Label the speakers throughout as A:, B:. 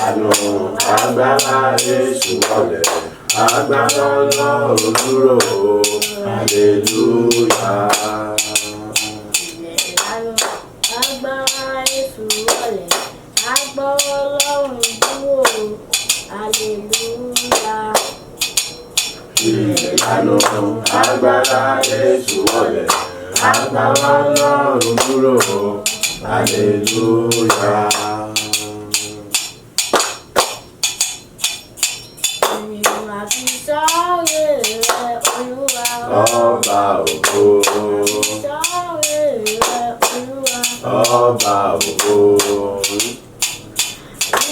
A: ìyanu agbára Jésù wọlé agbára Ọlọ́run dúró hallelujah.
B: Ìyanu agbára Jésù wọlé agbára Ọlọ́run dúró hallelujah.
A: Ìyanu agbára Jésù wọlé agbára Ọlọ́run dúró hallelujah.
B: Àti sáré rẹ̀ Olúwa.
A: Ọba ògo.
B: Sáré rẹ̀ Olúwa.
A: Ọba ògo.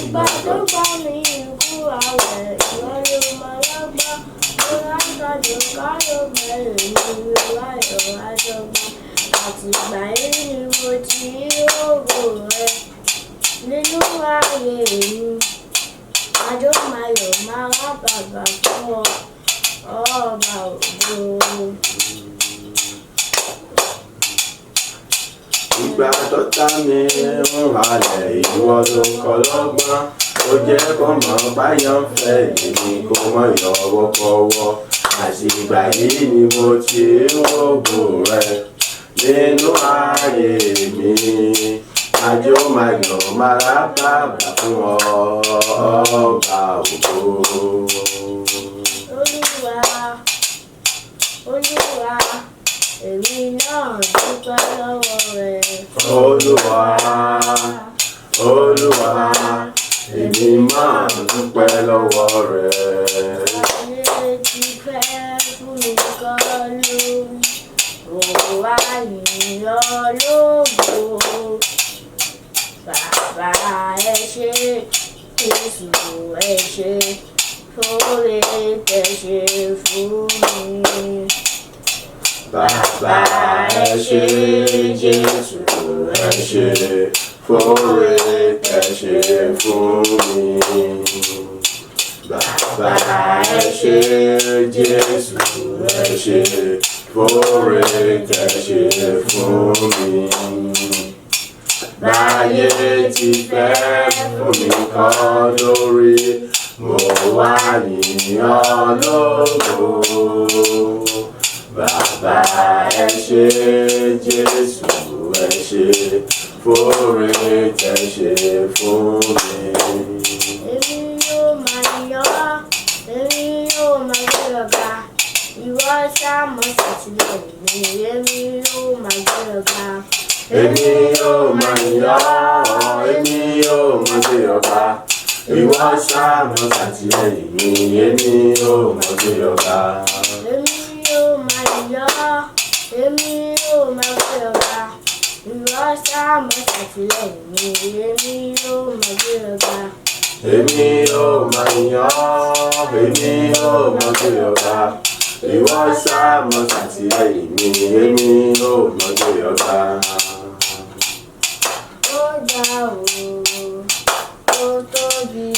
B: Ìgbà tó bá mi ikú àwẹ̀ ìwọ ló máa lágbá. Mo lágbàdo káyọ̀ bẹ̀rẹ̀ mi láyọ̀ àjọba. Àtìgbà yìí ni mo ti rí ògo rẹ̀ nínú ayé mi. Àjọ máa yọ̀ máa wá bàbá fún ọ, ọba ògo.
A: Ìgbà tó ta mi ń halẹ̀ ìwọ ló kọ́ lọ́gbọ́n. Ó jẹ́ kó mọ̀ báyọ̀ fẹ́ èmi kó mọ̀ yọ̀wọ́ kọ́wọ́. Àtìgbà yìí ni mo ti rí ògo rẹ̀ nínú ayé mi. Àjọ máa yọ̀ máa rá bàbá fún ọ, ọba ògo.
B: Olúwa, Olúwa, èmi náà dúpẹ́ lọ́wọ́ rẹ̀.
A: Olúwa, Olúwa, èmi máa dúpẹ́ lọ́wọ́ rẹ̀.
B: Ayé ti fẹ́ fún mi kọ́ lórí, òun wá yìn ọ́ lógo. Bàbá ẹ ṣé, Jésù ẹ ṣé, fóore tẹ ṣe fún mi.
A: Bàbá ẹ ṣé, Jésù ẹ ṣé, fóore tẹ ṣe fún mi. Bàbá ẹ ṣé, Jésù ẹ ṣé, fóore tẹ ṣe fún mi. Báyé ti fẹ́ fún mi kọ́ lórí, mo wá yìn ọ́ lógo. Bàbá ẹ ṣé, Jésù ẹ ṣé, fóore tẹ ṣe fún mi.
B: Èmi yóò máa yọ̀ ọ́, èmi yóò máa gbé ọ̀gá. Ìwọ ṣáà mọ̀ ṣàtìlẹ́yìn mi, èmi yóò máa gbé ọ̀gá.
A: Èmi yóò máa yọ̀ ọ́, èmi yóò máa gbé ọ̀gá. Ìwọ ṣáà mọ̀ ṣàtìlẹ́yìn mi, èmi yóò máa gbé ọ̀gá.
B: Èmi yóò máa yọ̀ ọ́, èmi yóò máa gbé ọ̀gá. Ìwọ ṣáà mọ̀ ṣàtìlẹ́yìn mi, èmi yóò máa gbé ọ̀gá.
A: Èmi yóò máa yọ̀ ọ́, èmi yóò máa gbé ọ̀gá. Ìwọ ṣáà mọ̀ ṣàtìlẹ́yìn mi, èmi yóò máa gbé ọ̀gá.
B: Ó ga o, ó tóbi,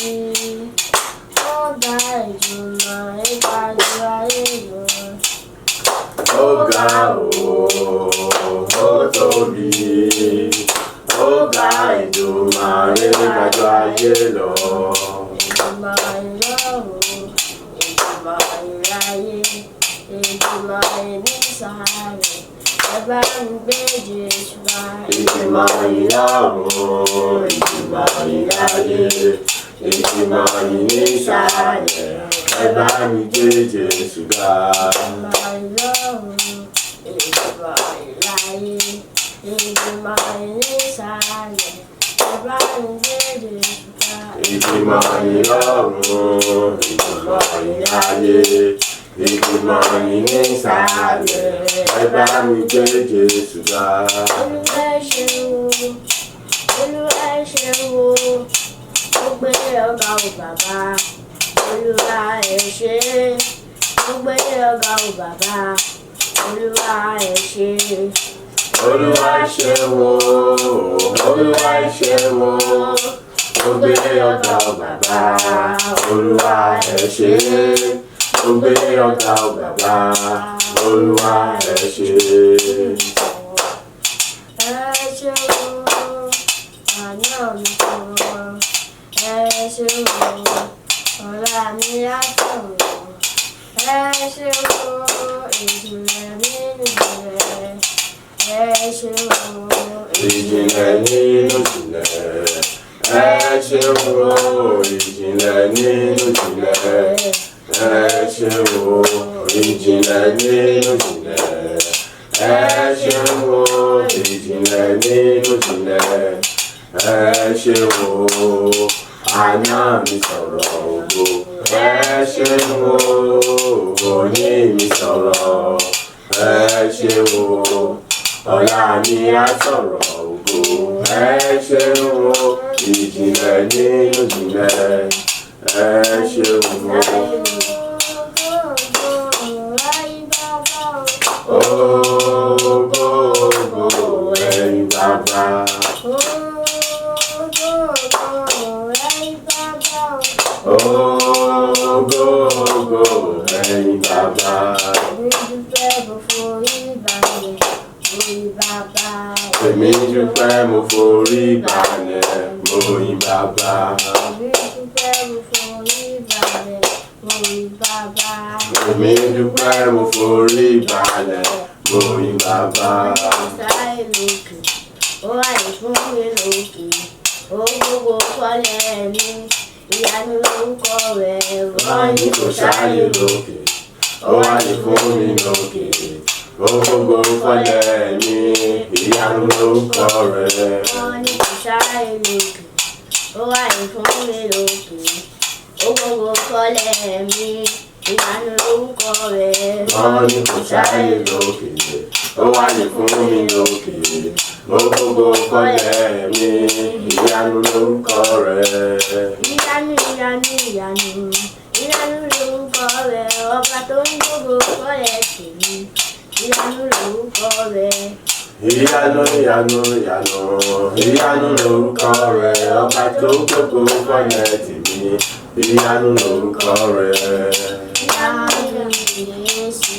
B: ó ga ìjùmọ̀ ìpàdé ayé lọ.
A: Ó ga ó tóbi, ó ga Èdùmàrè kájọ ayé lọ.
B: Ìjùmọ̀ ìlọ́run, ìjùmọ̀ ìráyé, ìjùmọ̀ ìnísàárẹ̀, ẹ bá mi gbé Jésù ga.
A: Ìjùmọ̀ ìlọ́run, ìjùmọ̀ ìráyé, ìjùmọ̀ ìnísàlẹ̀, ẹ bá mi gbé Jésù ga.
B: Ìjùmọ̀ ìlọ́run, ìjùmọ̀ ìráyé, ìjùmọ̀ ìnísàárẹ̀, ẹ bá mi gbé Jésù ga.
A: Ìjùmọ̀ ìlọ́run, ìjùmọ̀ ìráyé, ìjùmọ̀ ìnísàlẹ̀, ẹ bá mi gbé Jésù ga.
B: Olúwa ẹ ṣeun, Olúwa ẹ ṣeun, ó gbé ọ̀gá o bàbá. Olúwa ẹ ṣé, ó gbé ọ̀gá o bàbá. Olúwa ẹ ṣé.
A: Olúwa ṣeun o, Olúwa ṣeun o, ó gbé ọ̀gá o bàbá. Olúwa ẹ ṣé, ó gbé ọ̀gá o bàbá. Olúwa ẹ ṣé. Ẹ ṣeun,
B: ṣeun ọ̀la mi á sọ̀rọ̀ ẹ ṣeun ìjìnlẹ̀ nínú ìjìnlẹ̀ ẹ ṣeun
A: ìjìnlẹ̀ nínú ìjìnlẹ̀ ẹ ṣeun ìjìnlẹ̀ nínú ìjìnlẹ̀ ẹ ṣeun ìjìnlẹ̀ nínú ìjìnlẹ̀ ẹ ṣeun ìjìnlẹ̀ nínú ìjìnlẹ̀ ẹ ṣeun àná mi sọ̀rọ̀ ògo ẹ ṣeun òní mi sọ̀rọ̀ ẹ ṣeun ọ̀la mi á sọ̀rọ̀ ògo ẹ ṣeun ìjìnlẹ̀ nínú ìjìnlẹ̀ ẹ ṣeun ògo ẹ̀yin bàbá. Ògo ẹ̀yin bàbá. Èmi dúpẹ́ mo forí balẹ̀ mo yìn bàbá. Èmi dúpẹ́ mo forí balẹ̀ mo yìn bàbá.
B: Ó wà ní fún mi lókè, ó gbogbo kọ́lẹ̀ mi, ìyanu lórúkọ rẹ̀.
A: Wọ́n ní kò sáyé lókè, ó wà ní fún mi lókè. Ó gbogbo kọ́lẹ̀ mi, ìyanu lórúkọ rẹ̀.
B: Wọ́n ní kò sáyé lókè, ó wà ní fún mi lókè. Ó gbogbo kọ́lẹ̀ mi, ìyanu lórúkọ rẹ̀.
A: Wọ́n ní kò sáyé lókè, ó wà ní fún mi lókè. Ó gbogbo kọ́lẹ̀ mi, ìyanu lórúkọ rẹ̀.
B: Ìyanu ìyanu ìyanu ìyanu lórúkọ rẹ̀. Ọba tó ń gbogbo kọ́lẹ̀ tèmi, ìyanu lórúkọ rẹ̀.
A: Ìyanu ìyanu ìyanu ìyanu lórúkọ rẹ̀. Ọba tó ń gbogbo kọ́lẹ̀ tèmi, ìyanu lórúkọ rẹ̀.
B: Ìyanu Jésù.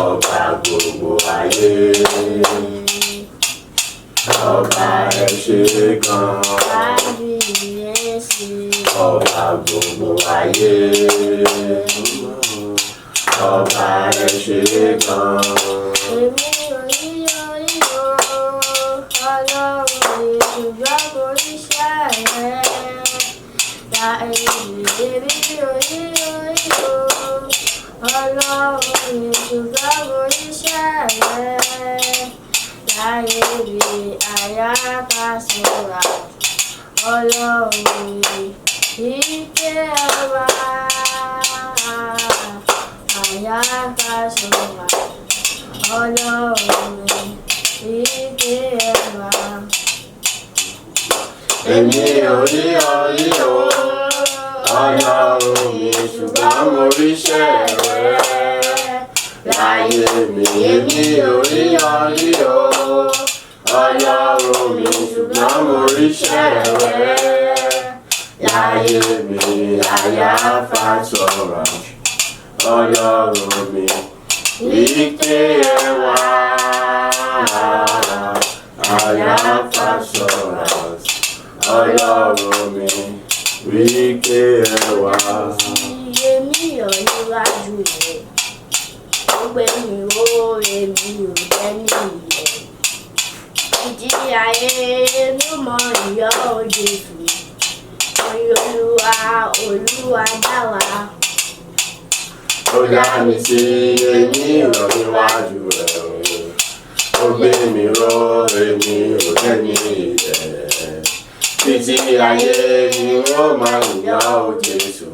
A: Ọba gbogbo ayé. Ọba ẹ ṣé gan.
B: Kábíyèsí.
A: Ọba gbogbo ayé. Ọba ẹ ṣé gan.
B: Èmi ò rí orí o, Ọlọ́run ìṣùgbọ́n mo ríṣẹ́ rẹ̀. Èmi ò rí orí o, Ọlọ́run ìṣùgbọ́n mo ríṣẹ́ rẹ̀. Láyé mi àyà ká sọ̀rọ̀ Ọlọ́run ìké wa. Àyà ká sọ̀rọ̀ Ọlọ́run ìké wa.
A: Èmi ò rí orí o, Ọlọ́run mi ṣùgbọ́n mo ríṣẹ́ rẹ̀. Láyé mi èmi ò rí orí o, Ọlọ́run mi ṣùgbọ́n mo ríṣẹ́ rẹ̀. Láyé mi àyà fà sọ̀rọ̀ Ọlọ́run mi ìké wa. Àyà fà sọ̀rọ̀ Ọlọ́run mi ìké wa.
B: Èmi ò níwájú rẹ̀, ó gbé mi ó èmi ò jẹ́ nílẹ̀. Ìjì ayé ló mọ ìyọ́ Jésù. Oyin Olúwa dá wa.
A: Ó dá mi sí èmi ò níwájú rẹ̀ o. Ó gbé mi ró èmi ò jẹ́ nílẹ̀. Títí ayé ni wọ́n máa ń yọ̀ Jésù.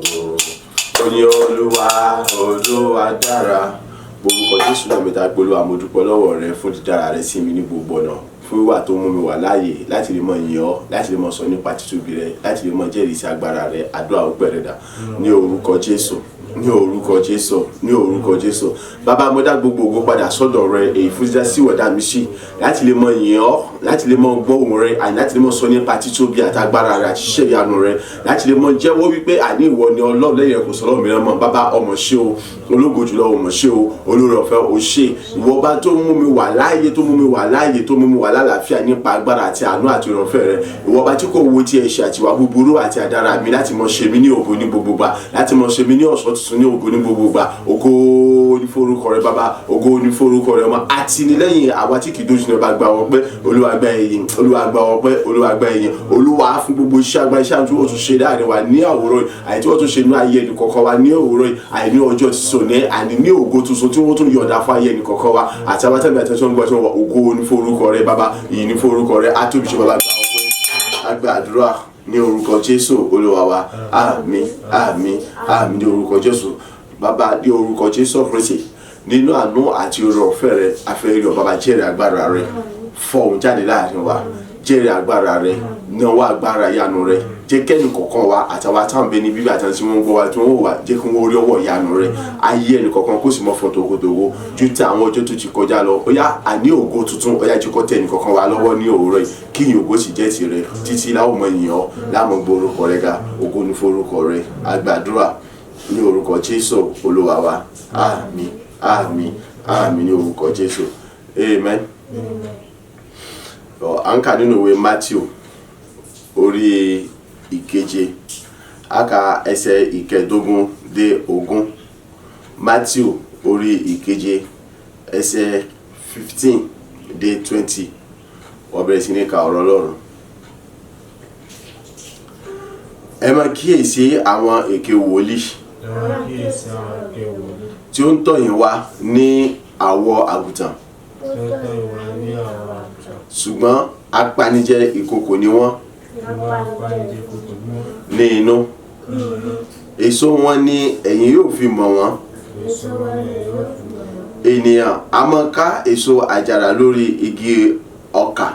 A: Oyin Olúwa dára. Orúkọ Jésù náà mi ta gbólú àmójúpọ̀ lọ́wọ́ rẹ fún dídára rẹ sí mi ní gbogbo ọ̀nà. Fún wíwà tó mú mi wà láàyè láti lè mọ yìn ọ́, láti lè mọ sọ nípa títóbi rẹ, láti lè mọ jẹ́rìí sí agbára rẹ. Àdúrà ó gbẹ̀rẹ̀ dà ní orúkọ Jésù. Ní orúkọ Jésù, ní orúkọ Jésù. Bàbá mo dá gbogbo ògo padà sọ́dọ̀ rẹ èyí fún dídá sí ìwọ̀dà mi sí láti lè mọ yìn ọ́, láti lè mọ gbọ́ ohùn rẹ, àní láti lè mọ sọ nípa títóbi àti agbára rẹ àti iṣẹ́ ìyanu rẹ, láti lè mọ jẹ́wọ́ wípé àní ìwọ ni Ọlọ́run lẹ́yìn rẹ kò sọ Ọlọ́run mìíràn mọ́. Bàbá ọmọ ṣé o, ológo jùlọ ọmọ ṣé o, olórí ọ̀fẹ́ o ṣé. Ìwọ bá tó mú mi wà láàyè, tó mú mi wà láàyè, tó mú mi wà lálàáfíà nípa agbára àti àánú àti ìrànfẹ́ rẹ. Ìwọ ọba tí kò wo ti ẹ̀ṣẹ̀ àti ìwà búburú àti àdára mi láti mọ ṣe mí ní ògo ní gbogbo gbà, láti mọ ṣe mí ní ọ̀ṣọ́ tuntun ní ògo ní gbogbo gbà. Ògo ní forúkọ rẹ bàbá, ògo ní forúkọ rẹ ọmọ. Àtìlẹ́yìn àwa tí kì í dójú ní ọba gba ọpẹ́, Olúwa gba ìyìn, Olúwa gba ọpẹ́, Olúwa gba ìyìn. Olúwa fún gbogbo iṣẹ́ agbára iṣẹ́ àti ó tún ṣe láàrin wa ní àwòrán àti tí wọ́n tún ṣe ní ayé ẹnì kọ̀ọ̀kan wa ní òwúrọ̀ àìní ọjọ́ tuntun ní àní ní ògo tuntun tí wọ́n tún yọ̀ǹda fún ayé ẹnì kọ̀ọ̀kan wa àti àwọn tẹ́lẹ̀ àti ẹ̀ṣọ́ ń gbọ́ tí wọ́n wọ ògo ní forúkọ rẹ bàbá, ìyìn ní forúkọ rẹ. Á tóbi ṣe bàbá gba àdúrà ní orúkọ Jésù Olúwa wa. Àmín àmín àmín ní orúkọ Jésù bàbá, ní orúkọ Jésù Kristi nínú àánú àti oore ọ̀fẹ́ rẹ afẹ́rí ọ bàbá, jẹ́rìí agbára rẹ fọ̀hún jáde láàrin wa, jẹ́rìí agbára rẹ náwó agbára ìyanu rẹ, jẹ́ kẹ́ni kọ̀ọ̀kan wa àtàwọn táwọn bẹ ní bíbí àtàwọn tí wọ́n ń gbọ́ wa tí wọ́n wò wá, jẹ́ kí wọ́n rí ọwọ́ ìyanu rẹ ayé ẹnì kọ̀ọ̀kan kó sì mọ́ fọ́n tòkòtòwò ju ti àwọn ọjọ́ tó ti kọjá lọ. Ó yá àní ògo tuntun, ó yá jẹ́ kó tẹ ẹnì kọ̀ọ̀kan wa lọ́wọ́ ní òwúrọ̀ yìí, kí ìyìn ògo sì jẹ́ tirẹ̀ títí láwọn ọmọ ènìyàn láwọn gbọ́ orúkọ rẹ ga, ògo ní forúkọ rẹ. A gbàdúrà ní orúkọ Jésù Olúwa wa. Àmín àmín àmín ní orúkọ Jésù. Amen. À ń kà nínú ìwé Matthew orí ìkeje, a kà ẹsẹ̀ ìkẹẹ̀dógún dé ogún. Matthew orí ìkeje ẹsẹ̀ 15 dé 20. Wọ́n bẹ̀rẹ̀ sí ní ka ọ̀rọ̀ Ọlọ́run. Ẹ máa kíyèsí àwọn èké wòlíì tí ó ń tọ̀ yín wá ní àwọ̀ àgùntàn, ṣùgbọ́n apanijẹ ìkookò ni wọ́n ní inú. Èso wọn ni ẹ̀yin yóò fi mọ̀ wọ́n. Ènìyàn a máa ká èso àjàrà lórí igi ọkà.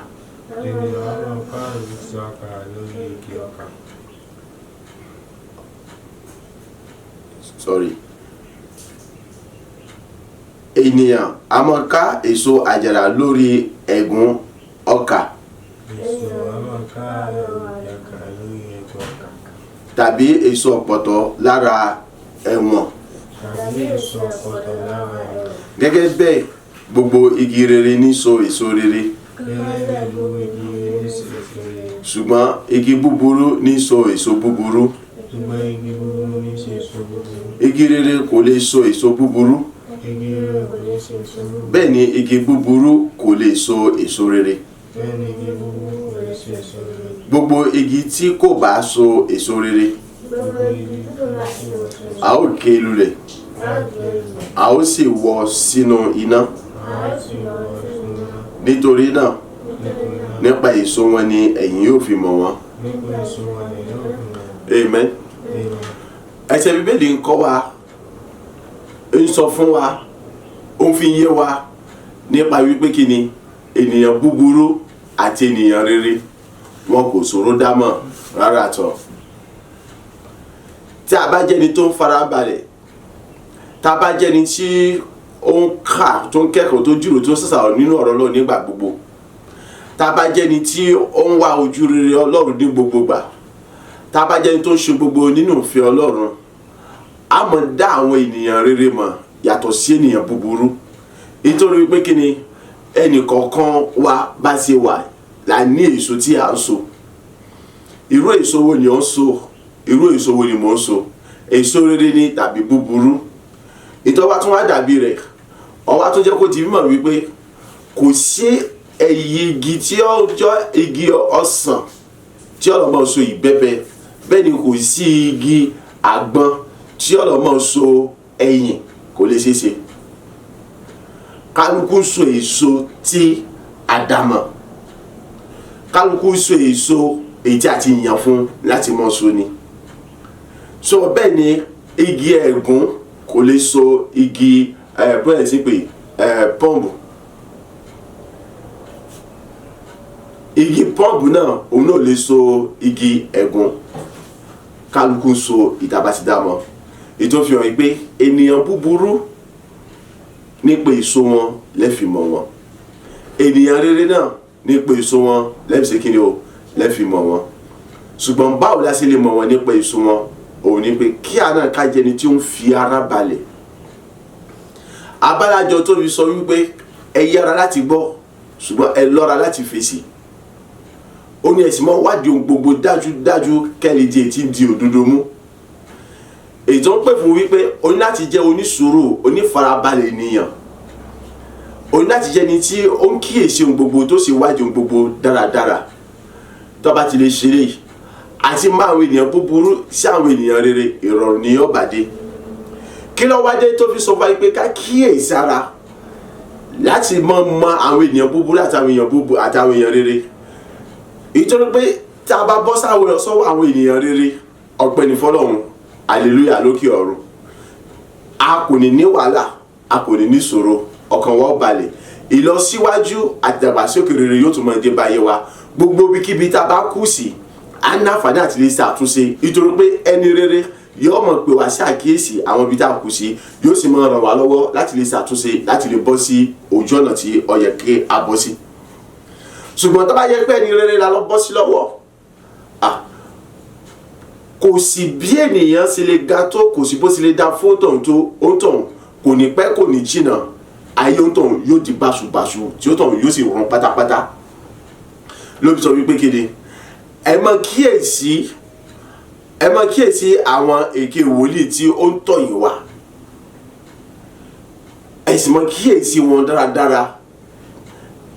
A: Ènìyàn a máa ká èso àjàrà lórí ẹ̀gún ọkà. Tàbí èso ọ̀pọ̀tọ́ lára ẹ̀wọ̀n. Gẹ́gẹ́ bẹ́ẹ̀ gbogbo igi rere ní so èso rere, ṣùgbọ́n igi búburú ní so èso búburú. Igi rere kò lè so èso búburú, bẹ́ẹ̀ ni igi búburú kò lè so èso rere. Gbogbo igi tí kò bá so èso rere a ó ké lulẹ̀, a ó sì wọ́ sínú iná. Nítorí náà nípa èso wọn ni ẹ̀yin yóò fi mọ̀ wọ́n. Amen. Ẹsẹ̀ Bíbélì ń kọ́ wa, ń sọ fún wa, ó ń fi yé wa nípa wípé kí ni ènìyàn búburú àti ènìyàn rere wọn kò ṣòro dámọ̀ rárá tọ̀. Tí a bá jẹ́ni tó ń farabalẹ̀, tá a bá jẹ́ni tí ó ń kà, tó ń kẹ́kọ̀ọ́, tó jíròrò, tó ń ṣàṣàrò nínú ọ̀rọ̀ Ọlọ́run nígbà gbogbo, tá a bá jẹ́ni tí ó ń wá ojú rere Ọlọ́run ní gbogbo gbà, tá a bá jẹ́ni tó ń ṣe gbogbo nínú ìfẹ́ Ọlọ́run, a mọ̀ dá àwọn ènìyàn rere mọ̀ yàtọ̀ sí ènìyàn búburú. Nítorí pé kí ni ẹnì kọ̀ọ̀kan wa bá ṣe wà la ní èso tí à ń so. Irú èso wo ni ó ń so? Irú èso wo ni mò ń so? Èso rere ni tàbí búburú? Ìtọ́wá tún wá dàbí rẹ̀, ọwá tó jẹ́ kó ti mímọ̀ wípé kò sí ẹyẹ igi tí ó jọ igi ọsàn tí ọlọ́mọ so ìbẹ́pẹ, bẹ́ẹ̀ ni kò sí igi àgbọn tí ọlọ́mọ so ẹyìn, kò lè ṣeéṣe. Kálukú so èso tí àdámọ̀, kálukú so èso èyí tí a ti yàn fún láti mọ́ so ni. So bẹ́ẹ̀ ni igi ẹ̀gún kò lè so igi bẹ́ẹ̀ sí pé pọ́ǹbù. Igi pọ́ǹbù náà òun náà lè so igi ẹ̀gún. Kálukú so ìtàbátìdámọ̀. Ètò fi hàn pé ènìyàn búburú nípa èso wọn lẹ́fi mọ̀ wọn. Ènìyàn rere náà nípa èso wọn lẹ́fi ṣe kíni o, lẹ́fi mọ̀ wọn. Ṣùgbọ́n báwo la ṣe lè mọ̀ wọn nípa èso wọn? Òun ni pé kí àná ká jẹni tí ó ń fi ara balẹ̀. Abálájọ tó fi sọ wípé ẹ yára láti gbọ́, ṣùgbọ́n ẹ lọ́ra láti fèsì. Ó ní ẹ̀sìn mọ́ wádìí ohun gbogbo dájúdájú kẹ́lẹ́ di ètí di òdodo mú. Èyí tó ń pè fún wípé o ní láti jẹ́ onísùúrù, onífarabalẹ̀ ènìyàn. O ní láti jẹ́ ni tí ó ń kíyèsí ohun gbogbo tó sì wádìí ohun gbogbo dáradára. Tó bá ti lè ṣeré yìí àti máa àwọn ènìyàn búburú sí àwọn ènìyàn rere, ìrọ̀rùn ni yóò bá dé. Kí ló wá dé tó fi sọ fún wa pé ká kíyèsí ara láti mọ àwọn ènìyàn búburú àtàwọn èèyàn rere? Ìtorí pé tá a bá bọ́ sọ́wọ́ àwọn ènìyàn rere, ọpẹ́ ni fọ́lọ́run, hallelujah lókè ọ̀run. A kò ní wàhálà, a kò ní ìṣòro, ọkàn wa ó balẹ̀. Ìlọsíwájú àti ìdàgbàsókè rere yóò tún máa dé báyé wa. Gbogbo ibikíbi tá a bá kù sí, a ní àǹfààní àti lè ṣàtúnṣe. Ìtorí pé ẹni rere yóò mọ̀ pé wá sí àkíyèsí àwọn ibi tá a kù sí, yóò sì máa ràn wá lọ́wọ́ láti lè ṣàtúnṣe, láti lè bọ́ sí ojú ọ̀nà tí ó yẹ kí a bọ́ sí. Ṣùgbọ́n tó bá yẹ pé ẹni rere la lọ bọ́ sí lọ́wọ́, kò sí bí ènìyàn ṣe lè ga tó, kò sí bó ṣe lè dá fún òǹtọ̀hún tó, òǹtọ̀hún kò ní pẹ́ kò ní jìnnà, ayé òǹtọ̀hún yóò di báṣubàṣu tí òǹtọ̀hún yóò sì rún pátápátá. Lóbi sọ wípé kéde ẹ máa kíyèsí àwọn èké wòlíì tí ó ń tọ̀ yín wá. Ẹ sì máa kíyèsí wọn dáradára.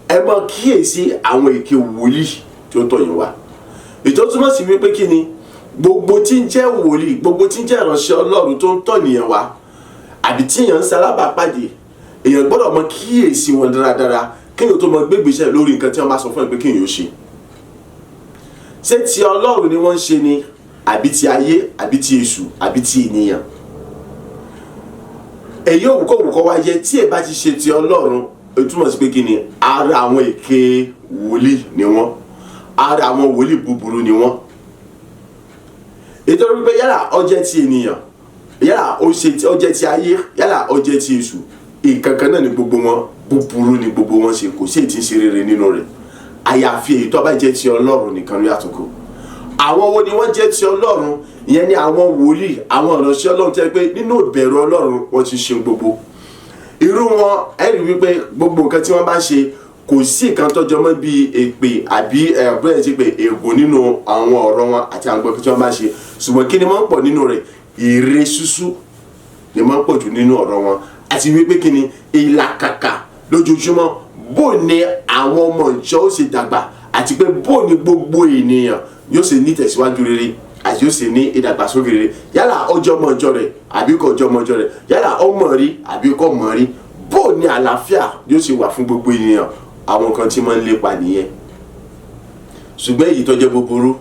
A: Ẹ máa kíyèsí àwọn èké wòlíì tí ó ń tọ̀ yín wá. Ìtọ́túmọ̀ sí wípé kí ni gbogbo tí ń jẹ́ wòlíì, gbogbo tí ń jẹ́ ìránṣẹ́ Ọlọ́run tó ń tọ̀ nìyẹn wá, àbí tí èèyàn ń ṣalábàápàdé, èèyàn gbọ́dọ̀ máa kíyèsí wọn dáradára kéèyàn tó máa gbégbèsè lórí nǹkan tí wọ́n bá sọ fún ẹ pé kéèyàn ó ṣe. Ṣé ti Ọlọ́run ni wọ́n ń ṣe ni, àbí ti ayé, àbí ti èṣù, àbí ti ènìyàn? Èyí òwúkọ̀wúkọ̀ wá yẹ tí ẹ bá ti ṣe ti Ọlọ́run, ó túmọ̀ sí pé kí ni ara àwọn èké wòlíì ni wọ́n, ara àwọn wòlíì búburú ni wọ́n. Nítorí pé yálà ó jẹ́ ti ènìyàn, yálà ó jẹ́ ti ayé, yálà ó jẹ́ ti èṣù, ìkankan náà ni gbogbo wọn, búburú ni gbogbo wọn ṣe, kò sí èyí tí ń ṣe rere nínú rẹ̀. Àyàfi èyí tó bá jẹ́ ti Ọlọ́run nìkan ló yàtọ̀ kù. Àwọn wo ni wọ́n jẹ́ ti Ọlọ́run? Ìyẹn ni àwọn wòlíì, àwọn ìránṣẹ́ Ọlọ́run tẹ́ pé nínú ìbẹ̀rù Ọlọ́run wọ́n ti ṣe gbogbo. Irú wọn ẹ rí wípé gbogbo nǹkan tí wọ́n bá ṣe kò sí nǹkan tó jọmọ́ bí èpè àbí bẹ́ẹ̀ ti pé ègún nínú àwọn ọ̀rọ̀ wọn àti àwọn nǹkan tí wọ́n bá ṣe. Ṣùgbọ́n kí ni wọ́n ń pọ̀ nínú rẹ̀? Ire ṣúṣú ni wọ́n ń pọ̀ jù nínú ọ̀rọ̀ wọn. Àti wípé kí ni ìlàkàkà lójoojúmọ́, bó ni àwọn ọmọ ìjọ ó ṣe dàgbà, àti pé bó ni gbogbo ènìyàn yóò ṣe ní ìtẹ̀síwájú rere àti yóò ṣe ní ìdàgbàsókè rere. Yálà ọjọ́ ọmọ ìjọ rẹ̀ àbí kò ọjọ́ ọmọ ìjọ rẹ̀, yálà ọmọ rí àbí kò mọ̀ rí, bó ni àlàáfíà yóò ṣe wà fún gbogbo ènìyàn. Àwọn kan tí wọ́n ń lépa nìyẹn. Ṣùgbọ́n èyí tó jẹ́ búburú,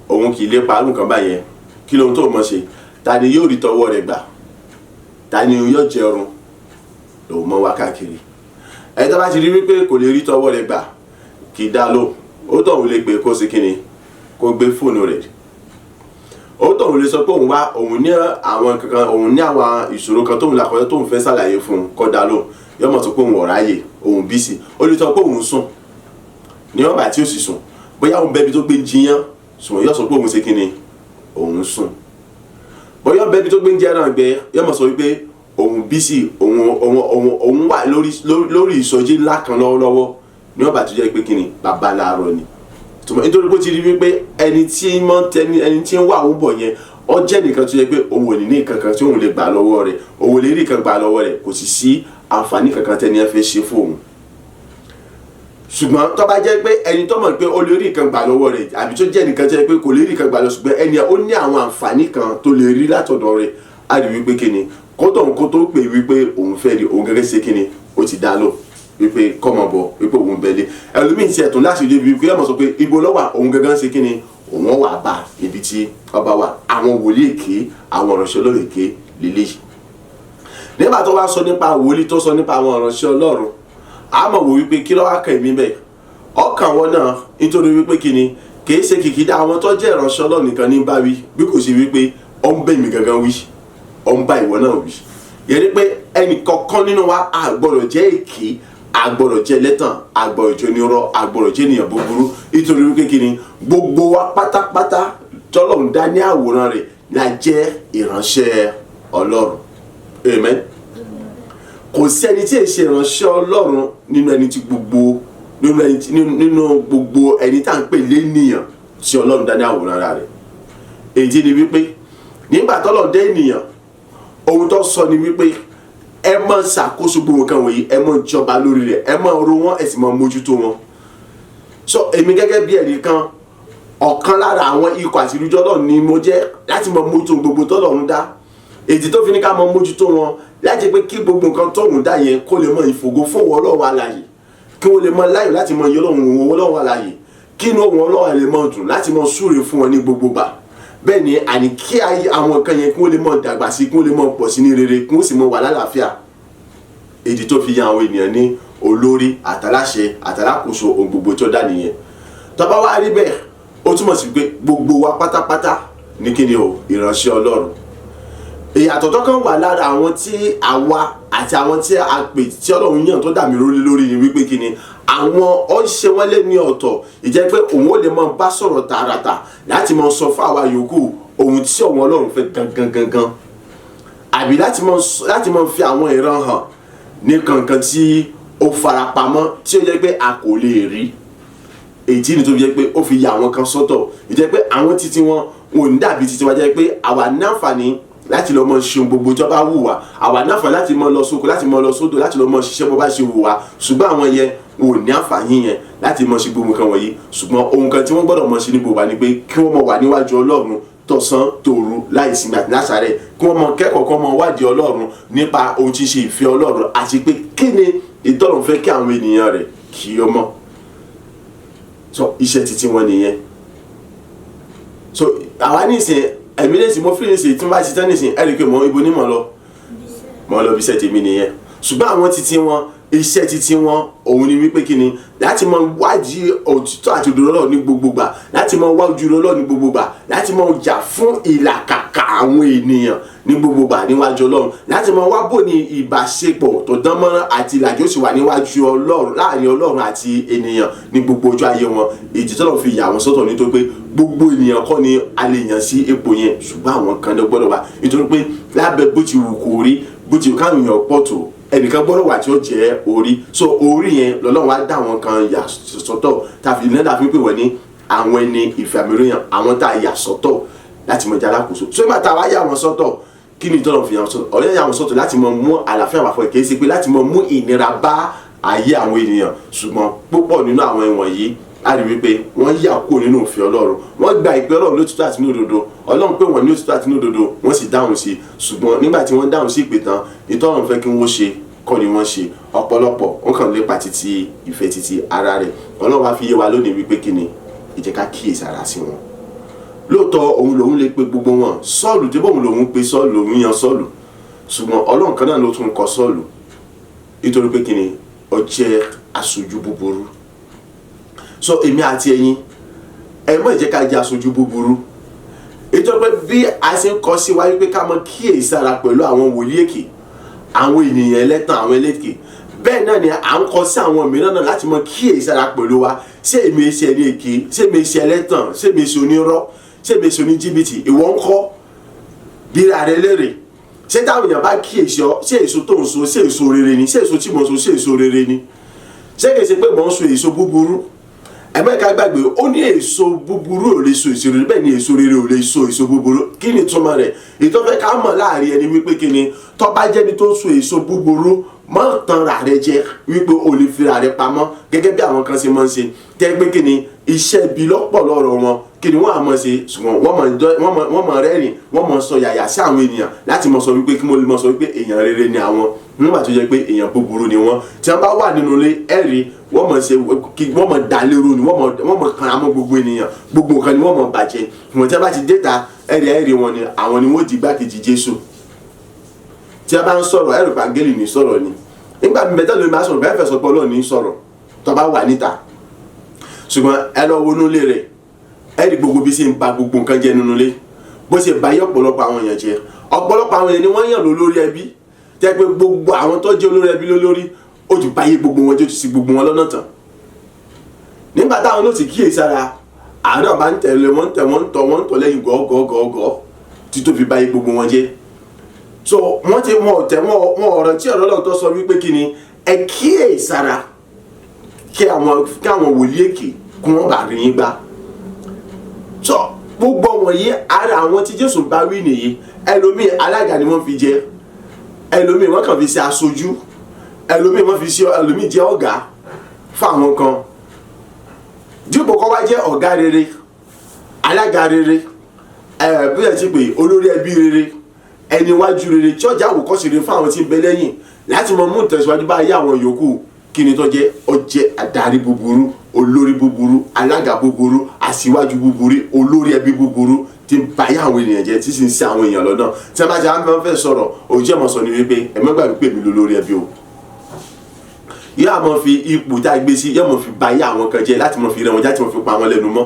A: òun kì í lépa àrùn kan báyẹn. Kí lóhun tó mọ̀ ṣe? Ta ni yóò rí tọwọ́ rẹ̀ gbà? Ta ni yóò jẹun? Lòun mọ́ wá káàkiri. Ẹni tó bá ti rí wípé kò lè rí tọwọ́ rẹ̀ gbà, kì í dá lóhùn. Ó tọ̀hún lè pè kó sí kíni, kó gbé fóònù rẹ̀. Ó tọ̀hún lè sọ pé òun ní àwọn ìṣòro kan tóun là kọjá tóun fẹ́ ṣàlàyé fún un, kó dá lóhùn. Yóò mọ̀ sọ pé òun ọ̀ráyè, òun bísí. Ó lè sọ pé òun sùn ní ọ̀bà tí ó sì sùn. Bóyá òun bẹ́bi tó gbé jiyàn, ṣùgbọ́n yóò sọ pé òun ṣe kíni, òun sùn. Bóyá bẹ́bi tó gbé jẹ́ náà gbẹ, yóò mọ̀ sọ wípé òun bísí, òun wà lórí ìsọjí ńlá kan lọ́wọ́lọ́wọ́ ní ọ̀bà tó jẹ́ pé kíni, bàbá láàárọ̀ ni. Nítorí pé ó ti rí wípé ẹni tí ń wà òun bọ̀ yẹn, ó jẹ́ nìkan tó yẹ pé òun ò ní ní kankan tí òun lè gbà lọ́wọ́ rẹ̀, òun lè rí kan gbà lọ́wọ́ rẹ̀, kò sì sí àǹfààní kankan tẹ́ni ẹ fẹ́ ṣe fóun. Ṣùgbọ́n tó bá jẹ́ pé ẹni tó mọ̀ pé ó lè rí kan gbà lọ́wọ́ rẹ̀, àbí tó jẹ́ nìkan tó yẹ pé kò lè rí kan gbà lọ, ṣùgbọ́n ẹni ó ní àwọn àǹfààní kan tó lè rí látọ̀dọ̀ rẹ̀, á rí wípé kíni, kó tó pè wípé òun fẹ́ rí, òun gẹ́gẹ́ ṣe kíni, ó ti dá lò wípé kọ́mọ bọ̀, wípé òun bẹ̀lẹ̀. Ẹlòmíì ti ẹ̀tún láti rí wípé yọmọ sọ pé ibo lọ́wà, òun gẹ́gẹ́ ṣe kíni, òun wà bá ibi tí ọba wà. Àwọn wòlíì èké, àwọn ìránṣẹ́ Ọlọ́run èké lélẹ́yìí. Nígbà tó wá sọ nípa wòlíì tó sọ nípa àwọn ìránṣẹ́ Ọlọ́run, a mọ̀ wò wípé kí ló wá kàn mí bẹ́ẹ̀? Ọkàn wọn náà, nítorí wípé kíni, kìí ṣe kìkìdá àwọn tó jẹ́ ìránṣẹ́ Ọlọ́run nìkan ní bá wí, bí kò ṣe wípé ó ń bẹ̀ mí gangan wí, ó ń bá ìwọ náà wí. Yẹn ni pé ẹnì kọ̀ọ̀kan nínú wa a gbọ́dọ̀ jẹ́ èké, a gbọ́dọ̀ jẹ́ lẹ́tàn, a gbọ́dọ̀ jẹ́ onírọ́, a gbọ́dọ̀ jẹ́ ènìyàn búburú. Nítorí wípé kíni, gbogbo wa pátápátá tọ́lọ́run dá ní àwòrán rẹ̀ la jẹ́ ìránṣẹ́ Ọlọ́run. Amen. Kò sí ẹni tí è ṣe ìránṣẹ́ Ọlọ́run nínú ẹni tí gbogbo nínú gbogbo ẹni tá à ń pè lénìyàn tí Ọlọ́run dá ní àwòrán ara rẹ̀. èyí ni wípé nígbà tọ́lọ́run dá ènìyàn ohun tó sọ ni wípé ẹ máa ṣàkóso gbogbo nǹkan wọ̀nyí, ẹ máa jọba lórí rẹ̀, ẹ máa ro wọ́n, ẹ sì máa mójútó wọn. so èmi gẹ́gẹ́ bí ẹnìkan ọ̀kan lára àwọn ikọ̀ àti ìrújọ́ Ọlọ́run ni mo jẹ́ láti máa mójútó gbogbo tọ́lọ́run dá. èdè tó fi ní ká máa mójútó wọn láti pé kí gbogbo nǹkan tóun dá yẹn kó lè mọ ìfògo fún Ọlọ́run alààyè, kí wọ́n lè mọ láyọ̀ láti mọ iye Ọlọ́run alààyè, kí inú òun Ọlọ́run lè mọ dùn láti mọ súre fún wọn ní gbogbo gbà. bẹ́ẹ̀ ni àní kí àwọn nǹkan yẹn kí wọ́n lè mọ dàgbà sí, kí wọ́n lè mọ pọ̀ sí ní rere, kí wọ́n sì mọ wà lálàáfíà. èdè tó fi yan àwọn ènìyàn ní olórí àtàláṣẹ àtàlákòóso ohun gbogbo tó dá nìyẹn. tó bá wá rí bẹ́ẹ̀ ó túmọ̀ sí pé gbogbo wa pátápátá ní kí ni o ìránṣẹ́ Ọlọ́run. ìyàtọ̀ tó kàn wà lára àwọn tí àwa àti àwọn tí a pè tí Ọlọ́run yàn tó dà mí lórí ni wípé kí ni àwọn ó ṣe wọ́n lé ní ọ̀tọ̀. ìjẹ́ pé òun ó lè máa bá sọ̀rọ̀ tààràtà láti máa sọ fún àwa yòókù ohun tí ọ̀wọ́n Ọlọ́run fẹ́ gangan, àbí láti máa fi àwọn ìran hàn ní kankan tí ó farapamọ́ tí ó jẹ́ pé a kò lè rí. èyí ni tó fi jẹ́ pé ó fi ya àwọn kan sọ́tọ̀. ìjẹ́ pé àwọn títí wọn ò ní dàbí títí wa, jẹ́ pé àwa náǹfààní láti lọ mọ ṣe gbogbo tó bá wù wá, àwa náǹfààní láti mọ lọ sóko, láti mọ lọ sódò, láti lọ mọ ṣiṣẹ́ bó bá ṣe wù wá. ṣùgbọ́n àwọn yẹn ò ní àǹfààní yẹn láti mọ ṣe gbogbo nǹkan wọ̀nyí. ṣùgbọ́n ohun kan tí wọ́n gbọ́dọ̀ mọ ṣe ní gbogbo wa ni pé kí wọ́n mọ wà níwájú Ọlọ́run tọ̀sán tòru láìsinmi àti láṣàárẹ̀, kí wọ́n mọ kẹ́kọ̀ọ́, kí wọ́n mọ wádìí Ọlọ́run nípa ohun tí ń ṣe ìfẹ́ Ọlọ́run, àti pé kí ni ìtọ́lọ́run fẹ́ kí àwọn ènìyàn rẹ̀ kí ó mọ̀. so iṣẹ́ títí wọn nìyẹn. so àwa nísìn ẹ̀mí lẹ́sìn mo fílẹ̀ ṣe tí wọ́n bá ṣe tán nísìn ẹ̀rí pé mọ ibo ní mọ̀ lọ bí iṣẹ́ tèmi nìyẹn. ṣùgbọ́n àwọn títí wọn iṣẹ́ títí wọn òun ni wípé kí ni láti mọ wádìí òtítọ́ àti òdodo Ọlọ́run ní gbogbo gbà, láti mọ wá ojú Ọlọ́run ní gbogbo gbà, láti mọ jà fún ìlàkàkà àwọn ènìyàn ní gbogbo gbà níwájú Ọlọ́run, láti mọ wá bò ní ìbáṣepọ̀ tó dán mọ́rán àti ìlàjì sì wà níwájú Ọlọ́run, láàrin Ọlọ́run àti ènìyàn ní gbogbo ọjọ́ ayé wọn. èyí tó lọ́ọ́ fi yà wọ́n sọ́tọ̀ nítorí pé gbogbo ènìyàn kọ́ ni a lè yàn sí ipò yẹn, ṣùgbọ́n àwọn kan ló gbọ́dọ̀ wà. nítorí pé lábẹ́ bó ti wù kó rí, bó ti káwọn èèyàn pọ̀ tó, ẹnìkan gbọ́dọ̀ wà tí ó jẹ́ orí. so orí yẹn lọ́lọ́run wá dá àwọn kan yà sọ́tọ̀, tàbí nígbà fi pè wọ́n ní àwọn ẹni ìfàmìlóyàn, àwọn tá a yà sọ́tọ̀ láti mọ jẹ́ alákòóso. so nígbà tá a wá yà wọ́n sọ́tọ̀, kí ni ìtọ́nà fi yà wọ́n sọ́tọ̀? ọ̀rẹ́ yà wọ́n sọ́tọ̀ láti mọ mú àlàáfíà wà fún ẹ̀, kì í ṣe pé láti mọ mú ìnira bá ayé àwọn ènìyàn. ṣùgbọ́n púpọ̀ nínú àwọn ẹ̀wọ̀n yìí a rí wípé wọ́n yà kúrò nínú òfin Ọlọ́run, wọ́n gba ìpè Ọlọ́run lótìtọ́ àti ní òdodo, Ọlọ́run pé wọ́n ní òtítọ́ àti ní òdodo, wọ́n sì dáhùn sí. ṣùgbọ́n nígbà tí wọ́n dáhùn sí ìpè tán, ìtọ́nà fẹ́ kí wọ́n ṣe kọ́ ni wọ́n ṣe. ọ̀pọ̀lọpọ̀ wọ́n kàn lépa títí ìfẹ́ títí ara rẹ̀. Ọlọ́run wá fi yé wa lónìí wípé kí ni ẹ jẹ́ ká kíyèsí ara sí wọn. lóòótọ́ òun lòun lè pe gbogbo wọn, Sọ́ọ̀lù tí bóun lòun pe Sọ́ọ̀lù, lòun yan Sọ́ọ̀lù, ṣùgbọ́n Ọlọ́run kan náà ló tún kọ Sọ́ọ̀lù nítorí pé kí ni ó jẹ́ aṣojú búburú. so èmi àti ẹ̀yin ẹ má jẹ́ ká jẹ́ aṣojú búburú. nítorí pé bí a ṣe ń kọ sí wa wípé ká mọ kíyèsí ara pẹ̀lú àwọn wòlíì èké, àwọn ènìyàn ẹlẹ́tàn, àwọn ẹlẹ́tàn, bẹ́ẹ̀ náà ni à ń kọ sí àwọn mìíràn náà láti mọ kíyèsí ara pẹ̀lú wa. ṣé èmi ṣe ẹni èké? ṣé èmi ṣe ẹlẹ́tàn? ṣé èmi ṣe onírọ́? ṣé èmi ṣe oníjìbìtì? ìwọ ń kọ́ bíra rẹ lérè. ṣé táwọn èèyàn bá kíyèsí ọ, ṣé èso tó ń so ṣé èso rere ni? ṣé èso tí mo ń so ṣé èso rere ni? ṣé kìí ṣe pé mò ń so èso búburú? ẹ̀mẹ́ka gbàgbé ó ní èso búburú ò lè so èso rere, bẹ́ẹ̀ ni èso rere ò lè so èso búburú. kí ni túmọ̀ rẹ̀? ìtọ́fẹ́ ká mọ̀ láàrin ẹni wípé kí ni tó bá jẹ́ni tó so èso búburú, má tàn ra rẹ jẹ wípé o lè fi ra rẹ pamọ́ gẹ́gẹ́ bí àwọn kan ṣe máa ń ṣe. tẹ́ pé kí ni iṣẹ́ bí lọ́pọ̀ lọ́rọ̀ wọn, kí ni wọ́n á mọ̀ ṣe, ṣùgbọ́n wọ́n mọ̀ rẹ́rìn, wọ́n mọ̀ sọ yàyà sí àwọn ènìyàn láti mọ̀ sọ wípé kí wọ́n lè mọ̀ sọ wípé èèyàn rere ni àwọn, nígbà tó jẹ́ pé èèyàn búburú ni wọ́n. tí wọ́n bá wà nínú ilé ẹ̀rí wọ́n mọ̀ ṣe wọ́n mọ̀ dá lérò ni, wọ́n mọ̀ kan àmọ́ gbogbo ènìyàn, gbogbo nǹkan ni wọ́n mọ̀ bàjẹ́. ìwọ̀n tí wọ́n bá ti déta ẹ̀rí wọn ni àwọn ni wọ́n di igbákejì Jésù. tí a bá ń sọ̀rọ̀ ẹ̀rù pàgẹ́lì ní sọ̀rọ̀ ni, nígbà mẹ́ta ló máa sọ̀rọ̀ bẹ́ẹ̀ fẹ́ sọ pé Ọlọ́run ní sọ̀rọ̀ tó bá wà níta. ṣùgbọ́n ẹ lọ wọnú ilé rẹ̀ ẹ rí gbogbo bí ṣe ń ba gbogbo nǹkan jẹ́ nínú ilé, bó ṣe bá yẹ ọ̀pọ̀lọpọ̀ àwọn èèyàn jẹ́. ọ̀pọ̀lọpọ̀ àwọn èèyàn ni wọ́n yàn lólórí ẹbí, tẹ́ pé gbogbo àwọn tó jẹ́ olórí ẹbí lólórí ó ti báyé gbogbo wọn, ó ti sì gbogbo wọn lọ́nà tán. nígbà táwọn ló ti kíyèsára, àádọ́ bá ń tẹ̀lé wọ́n ń tọ̀ lẹ́yìn gọ́gọ́gọ́gọ́ tí tó fi báyé gbogbo wọn jẹ́. so wọ́n ọ̀rọ̀ tí ọ̀rọ̀ Ọlọ́run tó sọ wípé kí ni ẹ kíyèsára kí àwọn wòlíì èké kí wọ́n bá rí yín gbà. So gbogbo wọ̀nyí ara àwọn tí Jésù bá wí nìyí. Ẹlòmíì alága ni wọ́n fi jẹ, ẹlòmíì wọ́n kàn fi ṣe aṣojú, ẹlòmíì wọ́n fi ṣe ẹlòmíì jẹ́ ọ̀gá fáwọn kan. Dípò kó wá jẹ́ ọ̀gá rere, alága rere, bí ẹ ti pè olórí ẹbí rere, ẹni wájú rere tí ọjà àwòkọ́ṣe rere fún àwọn tí ń bẹ lẹ́yìn láti mọ mú ìtẹ̀síwájú bá ayé àwọn yòókù. Kí ni tó jẹ́? Ó jẹ́ adarí búburú, olórí búburú, alága búburú, aṣíwájú búburú, olórí ẹbí búburú tí ń ba ayé àwọn ènìyàn jẹ́ tí sì ń ṣì àwọn èèyàn lọ́nà. Tí a bá ti àwọn fẹ́ sọ̀rọ̀ òjì ẹ̀mọ́ sọ ni wípé ẹ má gbàgbé pé mi lólórí ẹbí o. Yóò mọ̀ fi ipò tá a gbé sí, yóò mọ̀ fi ba ayé àwọn kan jẹ́ láti mọ̀ fi rẹ̀ wọ́n jáde mọ̀ fi pa àwọn lẹ́nu mọ́.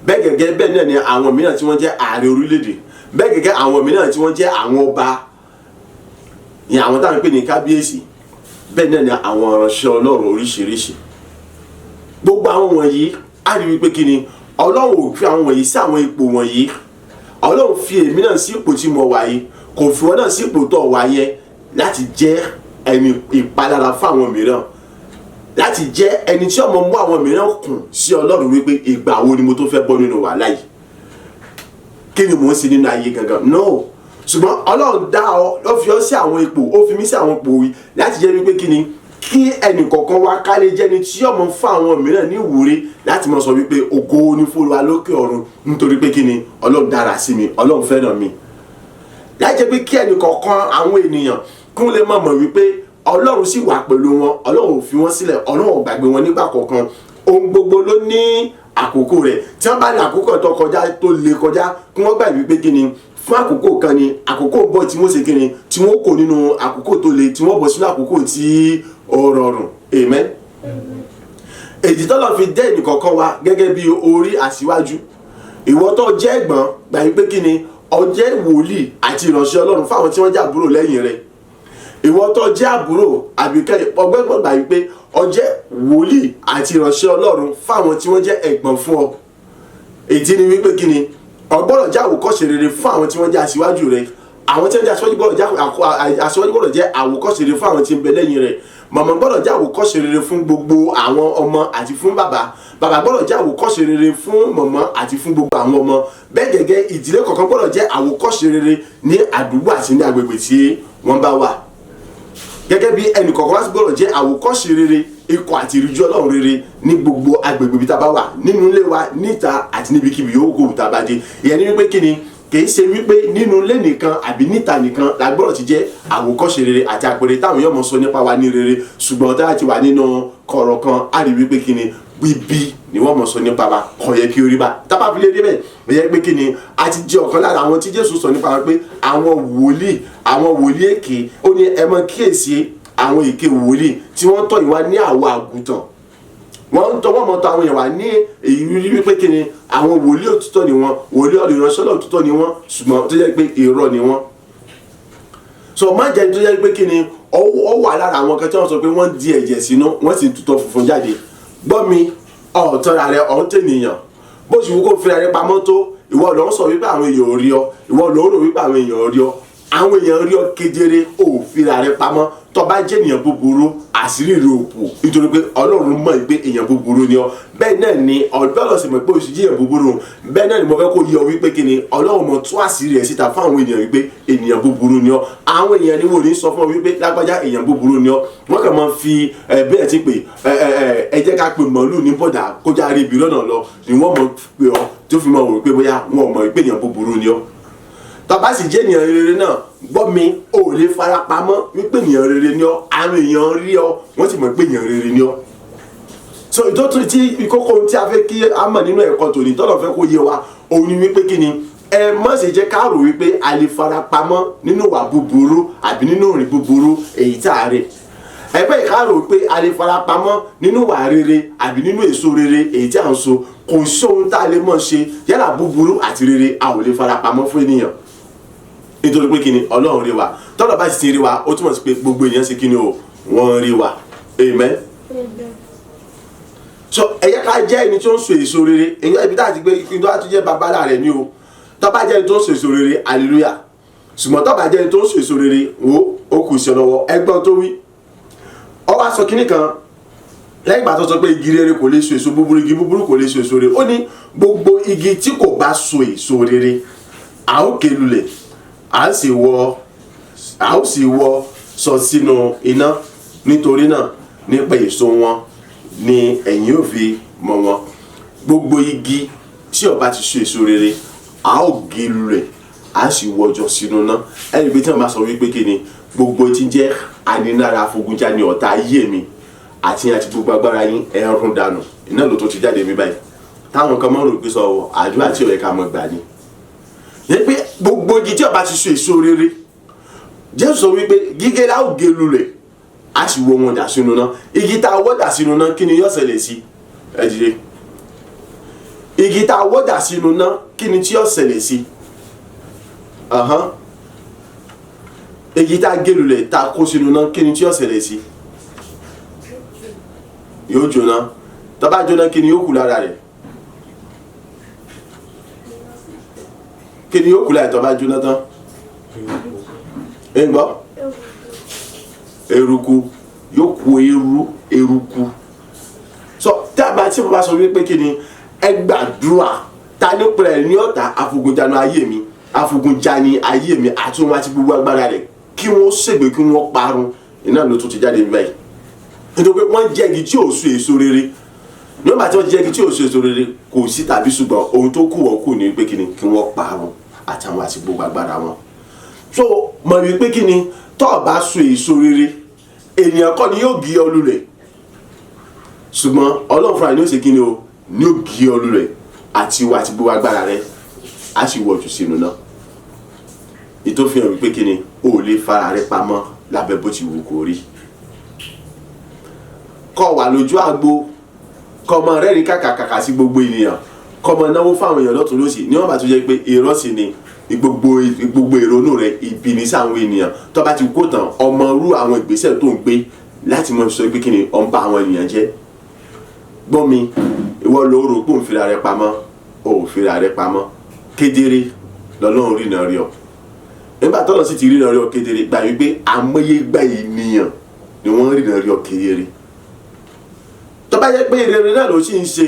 A: Bẹ́ẹ̀ gẹ́gẹ́ bẹ́ẹ̀ náà ni àwọn mìíràn tí wọ́n jẹ́ ààrẹ orílẹ̀-èdè, bẹ́ẹ̀ gẹ́gẹ́ àwọn mìíràn tí wọ́n jẹ́ àwọn ọba, ìyẹn àwọn táwọn ń pè ní kábíyèsí, bẹ́ẹ̀ náà ni àwọn ìránṣẹ́ Ọlọ́run oríṣiríṣi. Gbogbo àwọn wọ̀nyí á rí wípé kí ni Ọlọ́run ò fi àwọn wọ̀nyí sí àwọn ipò wọ̀nyí. Ọlọ́run fi èmi náà sí ipò tí mo wà yìí, kò fi wọn náà sí ipò tó wà yẹn láti jẹ́ ẹni ìpalára fún àwọn mìíràn, láti jẹ́ ẹni tí ọmọ mú àwọn mìíràn kùn sí Ọlọ́run wípé ìgbà wo ni mo tó fẹ́ bọ́ nínú wàhálà yìí, kí ni mò ń ṣe nínú ayé gangan. No, ṣùgbọ́n Ọlọ́run dá ọ, ó fi ọ sí àwọn ipò, ó fi mí sí àwọn ipò yìí láti jẹ́ wípé kí ni kí ẹnì kọ̀ọ̀kan wá ká lè jẹ́ni tí ọmọ fún àwọn mìíràn ní ìwúrí láti mọ̀ sọ wípé ògo ni fún Olúwa lókè ọ̀run, nítorí pé kí ni Ọlọ́run dára sí mi, Ọlọ́run fẹ́ràn mi. Láì jẹ́ pé kí ẹnì kọ̀ọ̀kan àwọn ènìyàn kún lè mọ̀ wípé Ọlọ́run sì wà pẹ̀lú wọn, Ọlọ́run ò fi wọ́n sílẹ̀, Ọlọ́run ò gbàgbé wọn nígbà kọ̀ọ̀kan. Ohun gbogbo ló ní àkókò rẹ̀. Tí wọ́n bá ní àkókò tó kọjá tó le kọjá, kí wọ́n gbàgbé pé kí ni fún àkókò kan ni àkókò bọ̀ tí wọ́n ṣe kí ni tí wọ́n kò nínú àkókò tó le tí wọ́n bọ̀ sínú àkókò tí ó rọrùn. Amen. Èdè tọ́lọ̀ fi dẹ́ ẹnìkọ̀ọ̀kan wa gẹ́gẹ́ bí orí aṣíwájú. Ìwọ tó jẹ́ ẹ̀gbọ́n gbàgbé pé kí ni ó jẹ́ wòlíì àti ìránṣẹ́ Ọlọ́run fáwọn tí wọ́n jẹ́ àbúrò lẹ́yìn rẹ̀. Ìwọ tó jẹ́ àbúrò àbíkẹ́ ọgbẹ́gbọ́n gbàgbé pé ó jẹ́ wòlíì àti ìránṣẹ́ Ọlọ́run fáwọn tí wọ́n jẹ́ ẹ̀gbọ́n fún ọ. Èdè ni wípé kí ni ó gbọ́dọ̀ jẹ́ àwòkọ́ṣe rere fún àwọn tí wọ́n jẹ́ aṣíwájú rẹ̀. Àwọn tí wọ́n jẹ́ aṣíwájú gbọ́dọ̀ jẹ́ àwòkọ́ṣe rere fún àwọn tí ń bẹ lẹ́yìn rẹ̀. Màmá gbọ́dọ̀ jẹ́ àwòkọ́ṣe rere fún gbogbo àwọn ọmọ àti fún bàbá. Bàbá gbọ́dọ̀ jẹ́ àwòkọ́ṣe rere fún màmá àti fún gbogbo àwọn ọmọ. Bẹ́ẹ̀ gẹ́gẹ́ ìdílé kọ̀ọ̀kan gbọ́dọ̀ jẹ́ àwòkọ́ṣe rere ní àdúgbò àti ní agbègbè tí wọ́n bá wà. Gẹ́gẹ́ bí ẹnì kọ̀ọ̀kan wá sí gbọ́dọ̀ jẹ́ àwòkọ́ṣe rere, ikọ̀ àti ìríjú Ọlọ́run rere ní gbogbo agbègbè bí tá a bá wà, nínú ilé wa, níta àti níbikíbi yòówù tá a bá dé. Ìyẹn ni wípé kí ni kì í ṣe wípé nínú ilé nìkan àbí níta nìkan la gbọ́dọ̀ ti jẹ́ àwòkọ́ṣe rere àti àpẹẹrẹ táwọn yóò mọ̀ sọ nípa wa ní rere, ṣùgbọ́n tá a ti wà nínú kọ̀rọ̀ kan á rí wípé kí ni bíbí ni wọ́n mọ̀ sọ nípa wa, kò yẹ kí orí bá tábà fi lé débẹ̀. Ó yẹ pé kí ni a ti jẹ́ ọ̀kan lára àwọn tí Jésù sọ nípa wa pé àwọn wòlíì èké, ó ní ẹ mọ kíyèsí àwọn èké wòlíì tí wọ́n tọ̀ ìwà ní àwọ̀ àgùntàn. Wọ́n mọ̀ tọ̀ àwọn èèyàn wà ní èyí wípé kí ni àwọn wòlíì òtítọ́ ni wọ́n, wòlíì ìránṣẹ́ Ọlọ́run òtítọ́ ni wọ́n, ṣùgbọ́n tó jẹ́ pé irọ́ ni wọ́n. So má jẹ́ tó jẹ́ pé kí ni ó wà lára àwọn kan tí wọ́n sọ pé wọ́n di ẹ̀jẹ̀ sínú wọ́n sì tutọ́ funfun jáde. Gbọ́ mi, ọ̀tọ́ra rẹ ọ̀tẹ̀nìyàn bó ṣe wù kó fi rẹ pamọ́ tó, ìwọ ló ń sọ wípé àwọn èèyàn ò rí ọ, ìwọ ló ń rò wípé àwọn èèyàn ò rí ọ. Àwọn èèyàn rí ọ kedere, ò fi rẹ pamọ́. Tó bá jẹ́ ènìyàn búburú àṣírí rẹ̀ òpó nítorí pé Ọlọ́run mọ̀ pé èèyàn búburú ni ọ. Bẹ́ẹ̀ náà ni Ọlọ́run sì mọ̀ pé oṣù jíyàn búburú. Bẹ́ẹ̀ náà ni mo fẹ́ kó yé ọ wípé kí ni Ọlọ́run mọ̀ tú àṣírí rẹ̀ síta fún àwọn ènìyàn wípé ènìyàn búburú ni ọ. Àwọn èèyàn ni wò ní sọ fún ọ wípé lágbájá èèyàn búburú ni ọ. Wọ́n kàn máa fi bẹ́ẹ̀ ti pè ẹ jẹ́ ká pe màálù ní bọ̀dà kó já rí ibi lọ́nà lọ ni wọ́n mọ̀ pé ọ tó fi mọ̀ wò pé bóyá wọn ò mọ̀ pé èèyàn búburú ni ọ. Tó bá sì jẹ́ ènìyàn rere náà gbọ́ mi, ò lè fara pamọ́ wípé ènìyàn rere ni ọ. Àwọn èèyàn rí ọ wọ́n sì mọ̀ pé ènìyàn rere ni ọ. So ìtọ́tún tí ìkókó tí a fẹ́ kí a mọ̀ nínú ẹ̀kọ́ tòní tọ́lọ̀ fẹ́ kó yé wa òun ni wípé kí ni ẹ má ṣe jẹ́ ká rò wípé a lè fara pamọ́ nínú ìwà búburú àbí nínú ìrìn búburú èyí tá a rè. Ẹgbẹ́ ìka rò wípé a lè fara pamọ́ nínú ìwà rere àbí nínú èso rere èyí tí à ń so. Kò sí ohun tá a lè mọ̀ ṣe yálà búburú àti rere a ò lè fara pamọ́ fún ènìyàn. Nítorí pé kí ni Ọlọ́run rí wa, tọ́lọ̀ bá sì ti rí wa ó túmọ̀ sí pé gbogbo èèyàn ṣe kí ni o wọ́n rí wa. Amen. So ẹ̀yẹ́ ká jẹ́ ẹni tó ń so èso rere, ibi tá a ti gbé kí n tó jẹ́ babalá rẹ̀ ni o. Tó bá jẹ́ ẹni tó ń so èso rere hallelujah, ṣùgbọ́n tó bá jẹ́ ẹni tó ń so èso rere wo ó kù sí ọ lọ́wọ́. Ẹgbọ́n tó wí ọ wá sọ kíní kan lẹ́yìn ìgbà tó sọ pé igi rere kò lè so èso búburú, igi búburú kò lè so èso rere, ó ní gbogbo igi tí kò bá so èso rere a ó ké lulẹ̀, a ó sì wọ́ sọ sínú iná. Nítorí náà nípa èso wọn ni ẹ̀yin ó fi mọ̀ wọn. Gbogbo igi tí ó bá ti so èso rere a ó gé lulẹ̀, a sì wọ́jọ sínú iná. Ẹni bí tí wọ́n bá sọ wípé kí ni gbogbo tí ń jẹ́ anilára afogunjà ni ọ̀tá ayé mi àti gbogbo agbára yín ẹ̀rùn dànù, iná ló tó ti jáde mi báyìí. Táwọn kan mọ́ rò pé sọ àdúrà tí ó yẹ ká mọ̀ gbà ni. Ní pé gbogbo igi tí ó bá ti so èso rere, Jésù sọ wípé gígé la ó gé lulẹ̀, a sì wọ́ wọn dà sínú iná. Igi tá a wọ́ dà sínú iná kí ni yóò ṣẹlẹ̀ sí? Ẹ dìde. Igi tá a wọ́ dà sínú iná kí ni tí yóò ṣẹlẹ̀ sí? Igi tá a gé lulẹ̀ tá a kó sínú iná kí ni tí yóò ṣẹlẹ̀ sí? Yóò jóná. Tó bá jóná kí ni yóò kù lára rẹ̀? Kí ni yóò kù lára rẹ̀ tó bá jóná tán? Ń gbọ́? Eruku. Yóò kù eruku. So tí a bá sọ wípé kí ni ẹ gbàdúrà ta ní pẹ̀lẹ́ ní ọ̀tá afogunjanu ayé mi, afogunjani ayé mi àti wọn àti gbogbo agbára rẹ̀ kí wọ́n ṣègbè kí wọ́n parun, iná ló tún ti jáde báyìí. Nítorí pé wọ́n jẹ́ igi tí ò so èso rere. Nígbà tí wọ́n jẹ́ igi tí ò so èso rere kò sí tàbí ṣùgbọ́n ohun tó kù wọ́n kù ní pé kí ni kí wọ́n parun àtàwọn àti gbogbo agbára wọn. So mọ̀ wípé kí ni tó o bá so èso rere ènìyàn kọ́ ni yóò gé ọ lulẹ̀, ṣùgbọ́n Ọlọ́run fúnra ni ó ṣe kí ni o ní ó gé ọ lulẹ̀ àti ìwà àti gbogbo agbára rẹ á sì wọ̀ jù sínú náà. Ìtòfihàn wípé kí ni o ò lè fara rẹ pamọ́ lábẹ́ bó ti wù kó rí. Kọ́ wà lójú àgbo, kọ́ mọ rẹ́rìn kàkàkàkà sí gbogbo ènìyàn, kọ́ mọ náwó fáwọn èèyàn lọ́tún lósì ní wọ́n bá tún jẹ́ pé irọ́ sì ni gbogbo ìrònú rẹ ìbí ní sáwọn ènìyàn. Tó bá ti kó tán ọmọ rú àwọn ìgbésẹ̀ tó ń gbé láti mọ sọ pé kí ni ó ń bá àwọn ènìyàn jẹ́. Gbọ́ mi, ìwọ ló rò pé òun fira rẹ pamọ́, ò fira rẹ pamọ́. Kedere lọ́lọ́run rí náà rí ọ. Nígbà tọ́lọ́ sì ti rí náà rí ọ kedere, gbà wípé àmọ́yégbà ènìyàn ni wọ́n rí náà rí ọ kedere. Tó bá jẹ́ pé rere náà ló sì ń ṣe,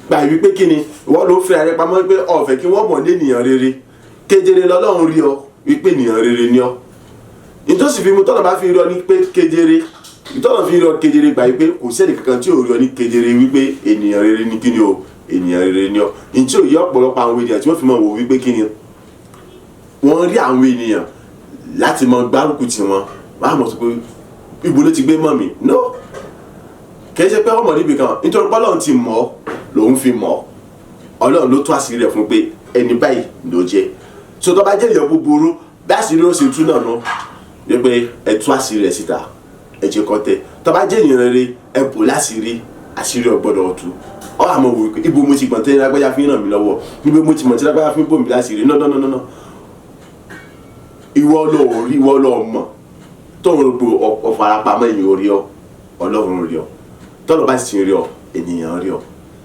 A: gbà wípé kí ni ìwọ ló fira rẹ pamọ́ pé ó fẹ́ kí wọ́n mọ̀ ní ènìyàn rere. Kedere lọ́lọ́run rí ọ wípé ènìyàn rere ni ọ. Ìtòsí fi mu tọ́lọ́ bá fi rí ọ ní pé kedere, ìtọ́lọ́ fi rí ọ kedere gbà wípé kò sẹ́ni kankan tí ò rí ọ ní kedere wípé ènìyàn rere ni kí ni o, ènìyàn rere ni ọ. Ìtí ò yí ọ̀pọ̀lọpọ̀ àwọn ènìyàn tí wọ́n fi máa wò wípé kí ni wọ́n rí àwọn ènìyàn láti máa gbárùkù tì wọ́n, wọ́n á mọ̀ sí pé ibo ló ti gbé mọ́ mi. No, kì í ṣe pé ọmọ níbi kan, nítorí pé Ọlọ́run ti mọ̀ ọ́ lòun fi mọ̀ ọ́. Ọlọ́run ló tú àṣírí rẹ̀ fún pé ẹni báyìí ló jẹ́. So tó bá jẹ́ èèyàn búburú bí àṣírí ó ṣe tú náà nù wípé ẹ tú àṣírí rẹ̀ síta, ẹ jẹ́ kó tẹ́. Tó bá jẹ́ èèyàn rere ẹ bò láṣírí, àṣírí ò gbọ́dọ̀ tú. Ọ àmọ́ wò wípé ibo mo ti gbọ̀n tẹ́lẹ̀ lágbájá fi ràn mí lọ́wọ́, ibo mo ti mọ̀ tẹ́lẹ̀ lágbájá fi bò mí láṣírí. No. Ìwọ ló mọ̀ tó ń rògbò ọ̀farapamọ́ èèyàn orí ọ, Ọlọ́run rí ọ. Tọ́lọ́ bá sì rí ọ, ènìyàn rí ọ.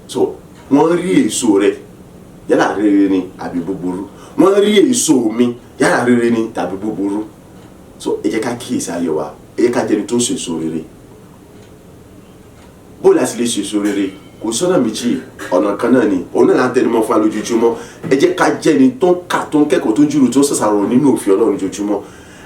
A: So wọ́n rí èso rẹ yálà rere ni àbí búburú. Wọ́n rí èso mi yálà rere ni tàbí búburú. So ẹ jẹ́ ká kíyèsí ayé wa, ẹ jẹ́ ká jẹ́ni tó ń ṣe èso rere. Bó láti lè ṣe èso rere kò sọ́nà méjì, ọ̀nà kan náà ni òun náà là ń tẹnumọ́ fún wa lójoojúmọ́. Ẹ jẹ́ ká jẹ́ni tó ń kà, tó ń kẹ́kọ̀ọ́, tó ń jùrù, tó ń ṣàṣàrò nínú òfin Ọlọ́run lójoojúmọ́.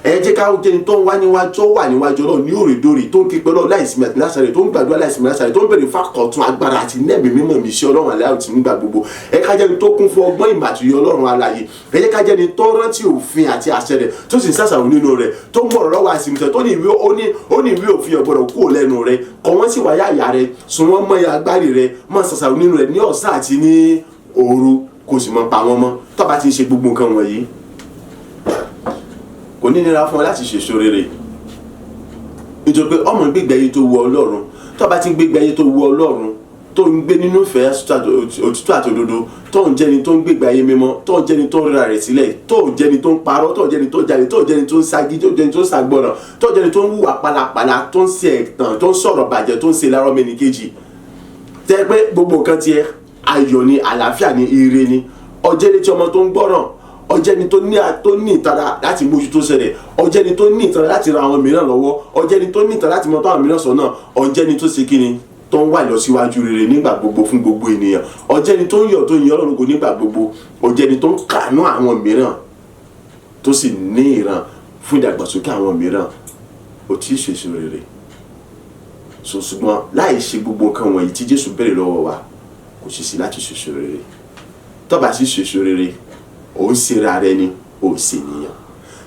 A: Ẹ jẹ́ ká jẹ́ni tó ń wà níwájú Ọlọ́run ní òrèdóòrè, tó ń ké pẹ̀lú láìsinmi àti láṣàrẹ̀, tó ń gbàdúrà láìsinmi láṣàrẹ̀, tó ń bèrè fákọ̀tún agbára àti nẹ́ẹ̀mí mímọ́ mi sí Ọlọ́run aláwọ̀ tí nígbà gbogbo. Ẹ ká jẹ́ni tó kún fún ọgbọ́n ìmọ̀ àti Ọlọ́run alààyè. Ẹ jẹ́ ká jẹ́ni tó rántí òfin àti àṣẹ rẹ̀, tó sì ń ṣàṣàrò nínú rẹ̀, tó ń mọ̀rọ̀ lọ́wọ́ àsìmìtẹ̀, tó ní ìwé òfin ọ̀gbọ́dọ̀ kúrò lẹ́nu rẹ̀, kọ wọ́n sì wáyà àyà rẹ̀, sùn wọ́n mọ́ agbárí rẹ̀, mọ́ ṣàṣàrò nínú rẹ̀ ní ọ̀sán àti ní òru, kò sì mọ́ pa wọ́n mọ́. Tó bá ti ń ṣe gbogbo nǹkan wọ̀nyí kò ní nira fún ọ láti ṣèso rere. Nítorí pé ọmọ gbégbé ayé tó wu Ọlọ́run, tó bá ti ń gbégbé ayé tó wu Ọlọ́run, tó ń gbé nínú ìfẹ́ òtítọ́ àti òdodo, tó ń jẹ́ni tó ń gbégbé ayé mímọ́, tó ń jẹ́ni tó ń rira rẹ̀ sílẹ̀, tó ń jẹ́ni tó ń parọ́, tó ń jẹ́ni tó ń jalè, tó ń jẹ́ni tó ń ságí, tó ń jẹ́ni tó ń ṣàgbọràn, tó ń jẹ́ni tó ń hùwà pálapàla, tó ń ṣe ẹ̀tàn, tó ń sọ̀rọ̀ bàjẹ́, tó ń ṣe lárọ́ mẹ́ni kejì. Tẹ́ pé gbogbo nǹkan tiẹ̀ ayọ̀ ni, àlàáfíà ni, ire ni. Ọjẹ́ni tí ọmọ tó ń gbọ́ràn, ọjẹ́ni tó ní ìtara láti mójú tó ṣẹlẹ̀, ọjẹ́ni tó ní ìtara láti ran àwọn mìíràn lọ́wọ́, ọjẹ́ni tó ní ìtara láti mọ tó àwọn mìíràn sọ náà, ọjẹ́ni tó ṣe kíni tó ń wà lọ síwájú rere nígbà gbogbo fún gbogbo ènìyàn. Ó jẹ́ ẹni tó ń yọ̀ tó yin Ọlọ́run lógo nígbà gbogbo. Ó jẹ́ ẹni tó ń kàánú àwọn mìíràn tó sì ní ìran fún ìdàgbàsókè àwọn mìíràn. Ó ti ṣèṣe rere. Ṣùgbọ́n láì ṣe gbogbo nǹkan wọ̀nyí tí Jésù béèrè lọ́wọ́ wa, kò sì sí láti ṣèṣe rere. Tó bá sì ṣèṣe rere, ó ń ṣera rẹ ni, ó ṣe nìyàn.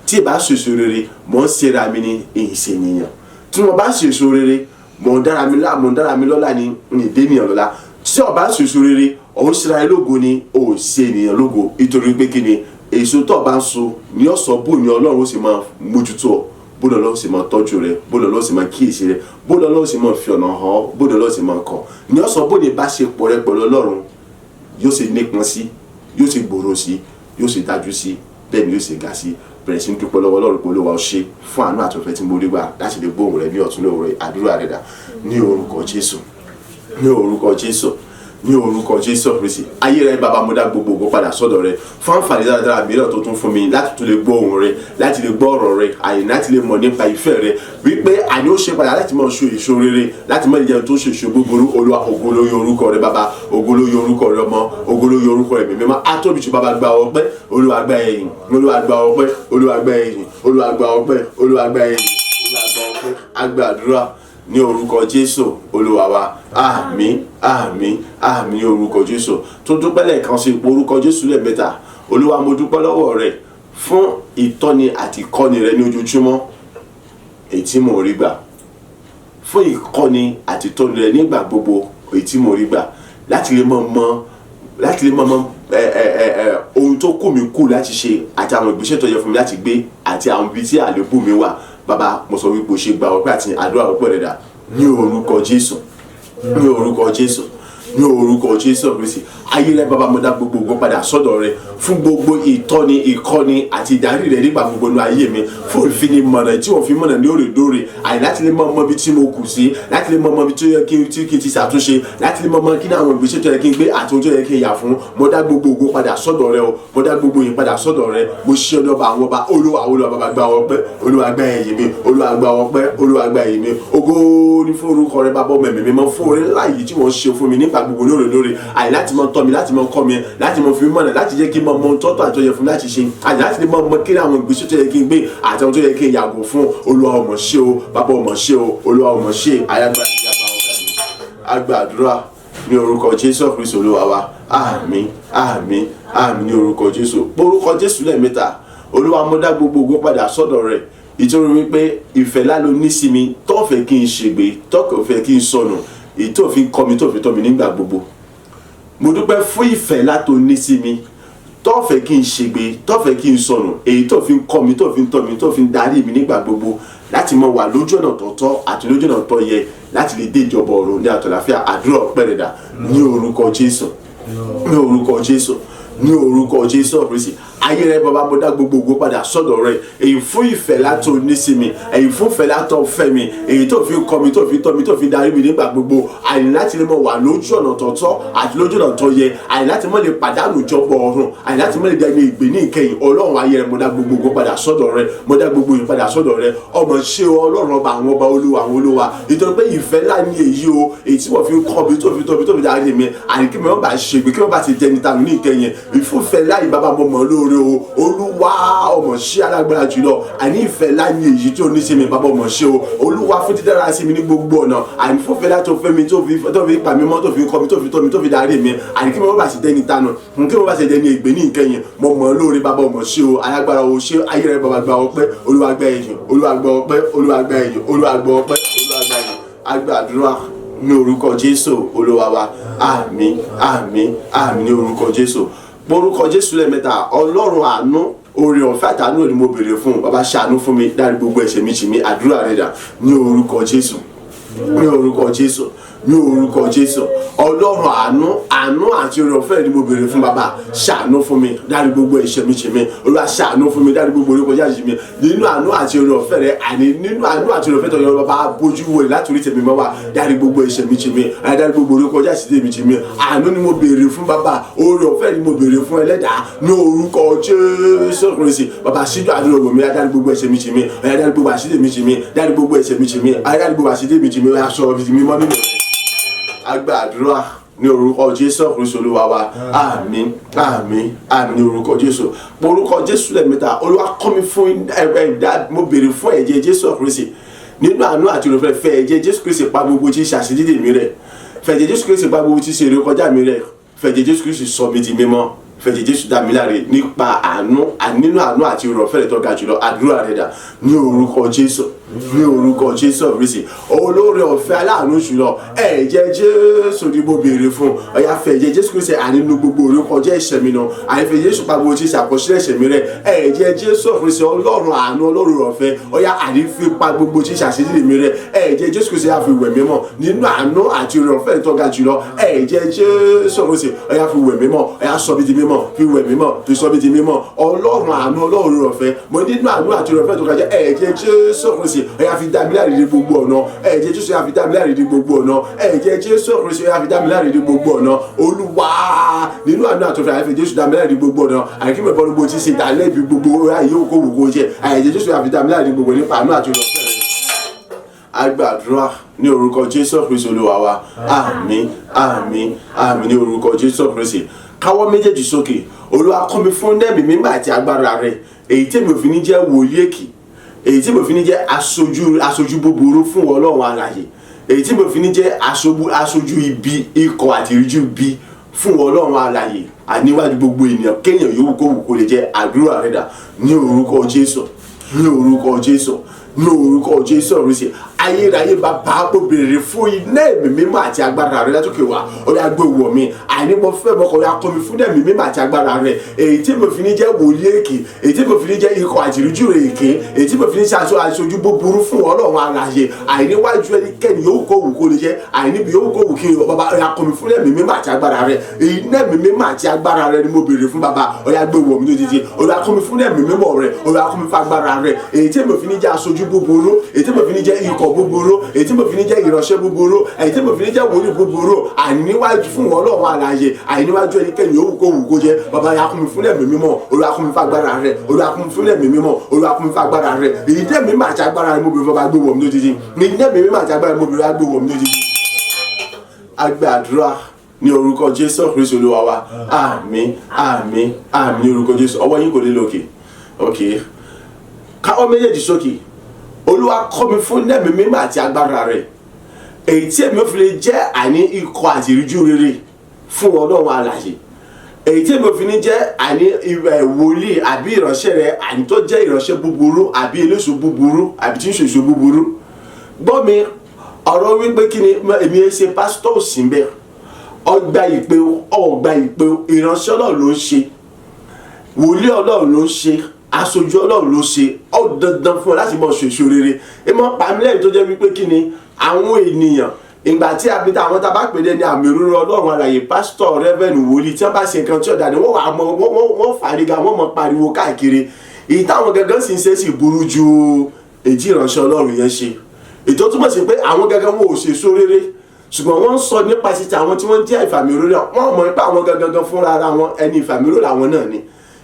A: Tí ì bá ṣèṣe rere, mo ń ṣera mi ni, èyí ṣe nìyàn. Tí mo bá ṣèṣe rere, mo ń dára mi lọ́lá ni, ìdé nìyàn lọ́lá. Tí o bá ṣèṣe rere, ó ń ṣera rẹ lógo ni, ó ṣe nìyàn lógo. Nítorí pé kí ni èso tó bá ń so ní ọ̀sán bò ní Ọlọ́run ó sì máa mójútó ọ. Bó lọ́lọ́ sì máa tọ́jú rẹ, bó lọ́lọ́ sì máa kíyèsí rẹ, bó lọ́lọ́ sì máa fi ọ̀nà hàn, bó lọ́lọ́ sì máa kọ̀. Ní ọ̀sán bó ní bá ṣe pọ̀ rẹ pẹ̀lú Ọlọ́run, yóò sì nípọn sí, yóò sì gbòòrò sí, yóò sì dájú sí, bẹ́ẹ̀ ni yóò sì ga sí. Bẹ̀rẹ̀ sí ń dúpẹ́ lọ́wọ́ Ọlọ́run pé Olúwa ó ṣe fún àánú àtọ̀fẹ́ tí mo rí gbà láti lè gbóhùn rẹ ní ọ̀tún lóore àdúrà rẹ dà ní orúkọ Jésù, ní orúkọ Jésù, ní orúkọ Jésù Kristi. Ayé rẹ bàbá mo dá gbogbo ògo padà sọ́dọ̀ rẹ fún àǹfààní dáradára mìíràn tó tún fún mi láti tún lè gbọ́ ohùn rẹ, láti lè gbọ́ ọ̀rọ̀ rẹ, àyè láti lè mọ̀ nípa ìfẹ́ rẹ wípé àní ó ṣe padà láti máa so èso rere, láti máa jẹun tó ṣe èso búburú. Olúwa ògo ló yìn orúkọ rẹ bàbá, ògo ló yìn orúkọ rẹ ọmọ, ògo ló yìn orúkọ rẹ mímọ́. Atóbi jù bàbá gba ọpẹ́, Olúwa gba ẹ̀yìn, Olúwa gba ọpẹ́, Olúwa gba ẹ̀yìn, Olúwa gba ọpẹ́, Olúwa gba ẹ̀yìn, Olúwa gba ọpẹ́. A gba àdúrà ní orúkọ Jésù Olúwa wa. Àmín, àmín, àmín ní orúkọ Jésù. Tó dúpẹ́ lẹ́ẹ̀kan sí ipò orúkọ Jésù lẹ́ẹ̀mẹ́ta. Olúwa mo dúpẹ́ lọ́wọ́ rẹ fún ìtọ́ni àti ìkọ́ni rẹ ní ojoojúmọ́ èyí tí mo rí gbà, fún ìkọ́ni àti ìtọ́ni rẹ nígbà gbogbo èyí tí mo rí gbà, láti lè mọ̀ ohun tó kù mí kù láti ṣe àti àwọn ìgbésẹ̀ tó yẹ fún mi láti gbé àti àwọn ibi tí àlébù mi wà. Bàbá mo sọ wípé o ṣe gba ọpẹ́ àti àdúrà ọpẹ́ rẹ dà ní orúkọ Jésù, ní orúkọ Jésù, ní orúkọ Jésù Kristi. Ayé rẹ bàbá mo dá gbogbo ògo padà sọ́dọ̀ rẹ fún gbogbo ìtọ́ni, ìkọ́ni àti ìdarí rẹ nígbà gbogbo nínú ayé mi, fún ìfinimọ̀nà tí wọ́n fi mọ̀nà ní òrèdóòrè, àyè láti lè mọ ibi tí mo kù sí, láti lè mọ ibi tó yẹ kí n ti ṣàtúnṣe, láti lè mọ kí ní àwọn ìgbésẹ̀ tó yẹ kí n gbé àti ohun tó yẹ kí n yà fún. Mo dá gbogbo ògo padà sọ́dọ̀ rẹ o, mo dá gbogbo yìí padà sọ́dọ̀ rẹ. Mo ṣe ọlọ́ba àwọn ọba, Olúwa Olúwa bàbá gba ọpẹ́, Olúwa gba ẹ̀yìn mi, Olúwa gba ọpẹ́, Olúwa gba ẹ̀yìn mi. Ògo ni fún orúkọ rẹ bàbá ọmọ ẹ̀mí mímọ́, fún oore ńlá yìí tí wọ́n ṣe fún mi nígbà gbogbo ní òrèdóòrè, àyè láti mọ tọ́ mi, láti mọ kọ́ mi, láti mọ fi mọ̀nà, láti jẹ́ kí n mọ ohun tọ́tọ̀ àti ọyẹ fún láti ṣe, àyè láti lè mọ kí àwọn ìgbésẹ̀ tó yẹ kí n gbé àti ohun tó yẹ kí n yàgò fún. Olúwa ó mọ̀ ṣe o, bàbá ó mọ̀ ṣe o, Olúwa ó mọ̀ ṣe. Ayágbá àdúrà ní orúkọ Jésù Kristi Olúwa wa. Àmín, àmín, àmín ní orúkọ Jésù. Orúkọ Jésù lẹ́ẹ̀mẹ́ta. Olúwa mo dá gbogbo ògo padà sọ́dọ̀ rẹ̀, ìtorí wípé ìfẹ́ ńlá ló ní sí mi, tó fẹ́ kí n ṣègbé, tó fẹ́ kí n sọnù, èyí tó fi kọ́ mi, tó fi tọ́ mi nígbà gbogbo. Mo dúpẹ́ fún ìfẹ́ ńlá tó ní sí mi, tó fẹ́ kí n ṣègbé, tó fẹ́ kí n sọnù, èyí tó fi kọ́ mi, tó fi tọ́ mi, tó fi darí mi nígbà gbogbo, láti mọ wà lójú ọ̀nà tó tọ́ àti lójú ọ̀nà tó yẹ, láti lè dé ìjọba ọ̀run ní àtọ̀láfíà. Àdúrà ọpẹ́ rẹ dà ní orúkọ Jésù, ní orúkọ Jésù, ní orúkọ Jésù Kristi. Ayé rẹ bàbá mo dá gbogbo ògo padà sọ́dọ̀ rẹ, èyí fún ìfẹ́ látò ní sí mi, èyí fún ìfẹ́ látò fẹ́ mi, èyí tó fi kọ́ mi, tó fi tọ́ mi, tó fi darí mi nígbà gbogbo, àyè láti lè mọ wà lójú ọ̀nà tó tọ́ àti lójú ọ̀nà tó yẹ, àyè láti mọ lè pàdánù ìjọba ọ̀run, àyè láti mọ lè dẹni ìgbé ní ìkẹyìn. Ọlọ́run ayé rẹ mo dá gbogbo ògo padà sọ́dọ̀ rẹ, mo dá gbogbo yìí padà sọ́dọ̀ rẹ. Ọmọ ṣe o Ọlọ́run ọba àwọn ọba, Olúwa àwọn olúwa, nítorí pé ìfẹ́ ńlá ni èyí o, èyí tí wọ́n fi kọ́ mi, tó fi tọ́ mi, tó fi darí mi, àyè kí mi wọ́n bá ṣègbè, kí wọ́n bá ti dẹni tanu ní ìkẹyìn. Ìfúnfẹ́ láyé bàbá mo mọ̀ lóore o, Olúwa ọmọ ṣe alágbára jùlọ. Àní ìfẹ́ láyé èyí tí ó ní sí mi bàbá ọmọ ṣe o, Olúwa fún dídára sí mi ní gbogbo ọ̀nà, àní fúnfẹ́ láti fẹ́ mi, tó fi pa mi mọ́, tó fi kọ́ mi, tó fi tọ́ mi, tó fi darí mi, àní kí mi wọ́n bá sì dẹni tanu, kí wọ́n bá sì dẹni ègbé ní ìkẹyìn. Mo mọ̀ lóore bàbá ọmọ ṣe o, alágbára o ṣe. Ayé rẹ bàbá gba ọpẹ́, Olúwa gba ẹ̀yìn, Olúwa gba ọpẹ́, Olúwa gba ẹ̀yìn, Olúwa gba ọpẹ́, Olúwa gba ẹ̀yìn. A gba àdúrà ní orúkọ Jésù Olúwa wa. Àmín, àmín, àmín ní orúkọ Jésù. Orúkọ Jésù lẹ́ẹ̀mẹ́ta. Ọlọ́run àánú, oore ọ̀fẹ́ àtàánú ni mo béèrè fún. Bàbá ṣàánú fún mi, dárí gbogbo ẹ̀ṣẹ̀ mi jì mí. Àdúrà rẹ dà ní orúkọ Jésù, ní orúkọ Jésù, ní orúkọ Jésù. Ọlọ́run àánú àti oore ọ̀fẹ́ ni mo béèrè fún. Bàbá ṣàánú fún mi, dárí gbogbo ẹ̀ṣẹ̀ mi jì mí. Olúwa ṣàánú fún mi, dárí gbogbo oore kọjá jì mí. Nínú àánú àti oore ọ̀fẹ́ rẹ, àní nínú àánú àti oore ọ̀fẹ́ tó yọ bàbá bójú wo láti orí tèmi mọ́ wa, dárí gbogbo ẹ̀ṣẹ̀ mi jì mí, dárí gbogbo oore kọjá sí tèmi jì mí. Àánú ni mo béèrè fún bàbá, oore ọ̀fẹ́ ni mo béèrè fún Ẹlẹ́dàá ní orúkọ Jésù Kristi. Bàbá ṣíjú àdúrà wò mí, dárí gbogbo ẹ̀ṣẹ̀ mi jì mí, dárí gbogbo àṣírí mi jì mí, dárí gbogbo ẹ̀ṣẹ̀ mi jì mí, dárí gbogbo àṣírí mi jì mí. Aṣọ mi mọ́ nínú rẹ. Àdúrà ní orúkọ Jésù Kristi Olúwa wa. Àmín àmín àmín ní orúkọ Jésù. Orúkọ Jésù lẹ́ẹ̀mẹ́ta. Olúwa kọ́ mi fún mo béèrè fún ẹ̀jẹ̀ Jésù Kristi nínú àánú àti ìrọ̀fẹ́. Fẹ́ ẹ̀jẹ̀ Jésù Kristi pa gbogbo tí ṣàṣedédé mi rẹ́. Fẹ́ ẹ̀jẹ̀ Jésù Kristi pa gbogbo tí ṣe rékọjá mi rẹ́. Fẹ́ ẹ̀jẹ̀ Jésù Kristi sọ mi di mímọ́. Fẹ́ ẹ̀jẹ̀ Jésù dá mi láre nípa nínú àánú àti ìrọ̀fẹ́ tó ga jùlọ. Àdúrà rẹ̀ dà ní orúkọ Jésù. Ní orúkọ Jésù Kristi olóore ọ̀fẹ́ aláàánú jùlọ ẹ̀jẹ̀ Jésù ni mo béèrè fún. Ọ̀yà fẹ́ ẹ̀jẹ̀ Jésù Kristi ànínú gbogbo orúkọ jẹ́ ẹ̀ṣẹ̀ mi náà àìfẹ́ Jésù pa gbogbo tí ṣàkọsílẹ̀ ẹ̀ṣẹ̀ mi rẹ̀. Ẹ̀jẹ̀ Jésù Kristi ọlọ́run àánú ọlọ́run ọ̀fẹ́ ọ̀yà àrífi pa gbogbo tí ṣàṣedédé mi rẹ̀. Ẹ̀jẹ̀ Jésù Kristi á fi wẹ̀ mí mọ́ nínú àánú àti ìrọ̀fẹ́ tó ga jùlọ. Ẹ̀jẹ̀ Jésù Kristi ọ̀yà fi wẹ̀ mí mọ́ ọ̀yà sọ mí di mímọ́ fi wẹ̀ mí mọ́ fi sọ mí di mímọ́ ọlọ́run àánú ọlọ́run ọ̀fẹ́ mo nínú àánú àti ìrọ̀fẹ́ tó ga jẹ́ ẹ̀jẹ̀ Jésù Kristi ọ̀yà fi dá mi láre ní gbogbo ọ̀nà. Ẹ̀jẹ̀ Jésù ọ̀yà fi dá mi láre ní gbogbo ọ̀nà. Ẹ̀jẹ̀ Jésù Kristi ọ̀yà fi dá mi láre ní gbogbo ọ̀nà. Olúwa nínú àánú àtọ̀fẹ́ àyẹ̀fẹ́ Jésù dá mi láre ní gbogbo ọ̀nà. Àyẹ̀kí mẹ́fọ́ ló bó ti ṣe ìdálẹ́ ibi gbogbo ayé òkò wò jẹ́. Ẹ̀jẹ̀ Jésù ọ̀yà fi dá mi láre ní gbogbo nípa àánú àti ìrọ̀fẹ́ rẹ̀. Àdúrà ní orúkọ Jésù Kristi Olúwa wa. Àmín àmín àmín ní orúkọ Jésù Kristi. Káwọ́ méjèèjì sókè. Olúwa kọ́ mi fún ẹ̀mí mímọ́ àti agbára rẹ̀ èyí tí mi ò fi ní jẹ́ wòlíì èkì èyí tí mo fi ní jẹ́ aṣojú búburú fún Ọlọ́run alààyè èyí tí mo fi ní jẹ́ aṣojú ibi ikọ̀ àti ìríjú ibi fún Ọlọ́run alààyè àníwájú gbogbo ènìyàn kéèyàn yòówù kó wù kó lè jẹ́. Àdúrà rẹ̀ dà ní orúkọ Jésù ní orúkọ Jésù ní orúkọ Jésù Kristi. Ayérayé bàbá mo béèrè fún iná ẹ̀mí mímọ́ àti agbára rẹ̀ látòkè wá ọ̀yà gbé wọ̀ mi àní mo fẹ́ mọ́kọ̀ ọ̀yà kọ́ mi fún ẹ̀mí mímọ́ àti agbára rẹ̀ èyí tí mo fi ní jẹ́ wòlíì èkì èyí tí mo fi ní jẹ́ ikọ̀ àti ìríjú rẹ̀ èké èyí tí mo fi ní ṣe aṣojú búburú fún Ọlọ́run alààyè àìníwájú ẹnikẹ́ni yòówù kó wù kó lè jẹ́ àìníbi yòówù kó wù kí bàbá ọ̀yà kọ́ mi fún ẹ̀mí mímọ́ àti agbára rẹ̀ iná ẹ̀mí mímọ́ àti agbára rẹ̀ ni mo béèrè fún bàbá ọ̀yà gbé wọ̀ mi lójijì ọ̀yà kọ́ mi fún ẹ̀mí mímọ́ rẹ̀ ọ̀yà kọ́ mi fún agbára rẹ̀ èyí tí mo fi ní jẹ́ aṣojú búburú èyí tí mo fi ní jẹ́ ikọ̀ búburú èyí tí mo fi ní jẹ́ ìránṣẹ́ búburú èyí tí mo fi ní jẹ́ wòlíì búburú àìníwájú fún Ọlọ́run alààyè àìníwájú ẹnikẹ́ni yòówù kó wù kó jẹ́ bàbá ya kún mi fún ẹ̀mí mímọ́ Olúwa kún mi fún agbára rẹ̀ Olúwa kún mi fún ẹ̀mí mímọ́ Olúwa kún mi fún agbára rẹ̀ èyí tẹ́ mi máa ti agbára rẹ̀ mo bèrè fún ọba gbé wọ̀ mí lójijì èyí tẹ́ mi máa ti agbára rẹ̀ mo bèrè gbé wọ̀ mí lójijì. Àdúrà ní orúkọ Jésù Kristi Olúwa wa. Àmín àmín àmín ní orúkọ Jésù. Ọwọ́ yín kò lè lókè okay káwọ́ méjèèjì sókè. Olúwa kọ́ mi fún ẹ̀mí mímọ́ àti agbára rẹ̀ èyí tí èmi ò fi lè jẹ́ àní ikọ̀ àti ìríjú rere fún Ọlọ́run alààyè èyí tí èmi ò fi ní jẹ́ àní wòlíì àbí ìránṣẹ́ rẹ̀ àní tó jẹ́ ìránṣẹ́ búburú àbí eléso búburú àbí tí ń ṣèṣe búburú. Gbọ́ mi ọ̀rọ̀ wípé kí ni èmi ẹ ṣe pásítọ̀ òsì bẹ́ẹ̀ ọgbà ìpè ìránṣẹ́ Ọlọ́run ló ń ṣe wòlíì Ọlọ́run ló ń ṣe aṣojú Ọlọ́run ló ṣe ó dandan fún ọ láti mọ ṣèṣe rere. ẹ mọ pàmílẹ̀ tó jẹ́ wípé kí ni àwọn ènìyàn ìgbà tí abita àwọn tá a bá pè é ní àmì òróró Ọlọ́run alààyè pásítọ̀ rẹ́fẹ̀nù wòlíì tí wọ́n bá ṣe nǹkan tí ọ̀dà ni wọ́n fàrígà wọ́n mọ pariwo káàkiri èyí táwọn gangan sì ń ṣe sì burú ju èjì ìránṣẹ́ Ọlọ́run yẹn ṣe. ètò túmọ̀ sí pé àwọn gangan wọn ò ṣe so rere ṣùgbọ́n wọ́n ń sọ nípa títí àwọn tí wọ́n jẹ́ ìfàmì òróró wọ́n mọ̀ nípa àwọn gangan fúnra ara wọn ẹni ìfàmì òróró àwọn náà ni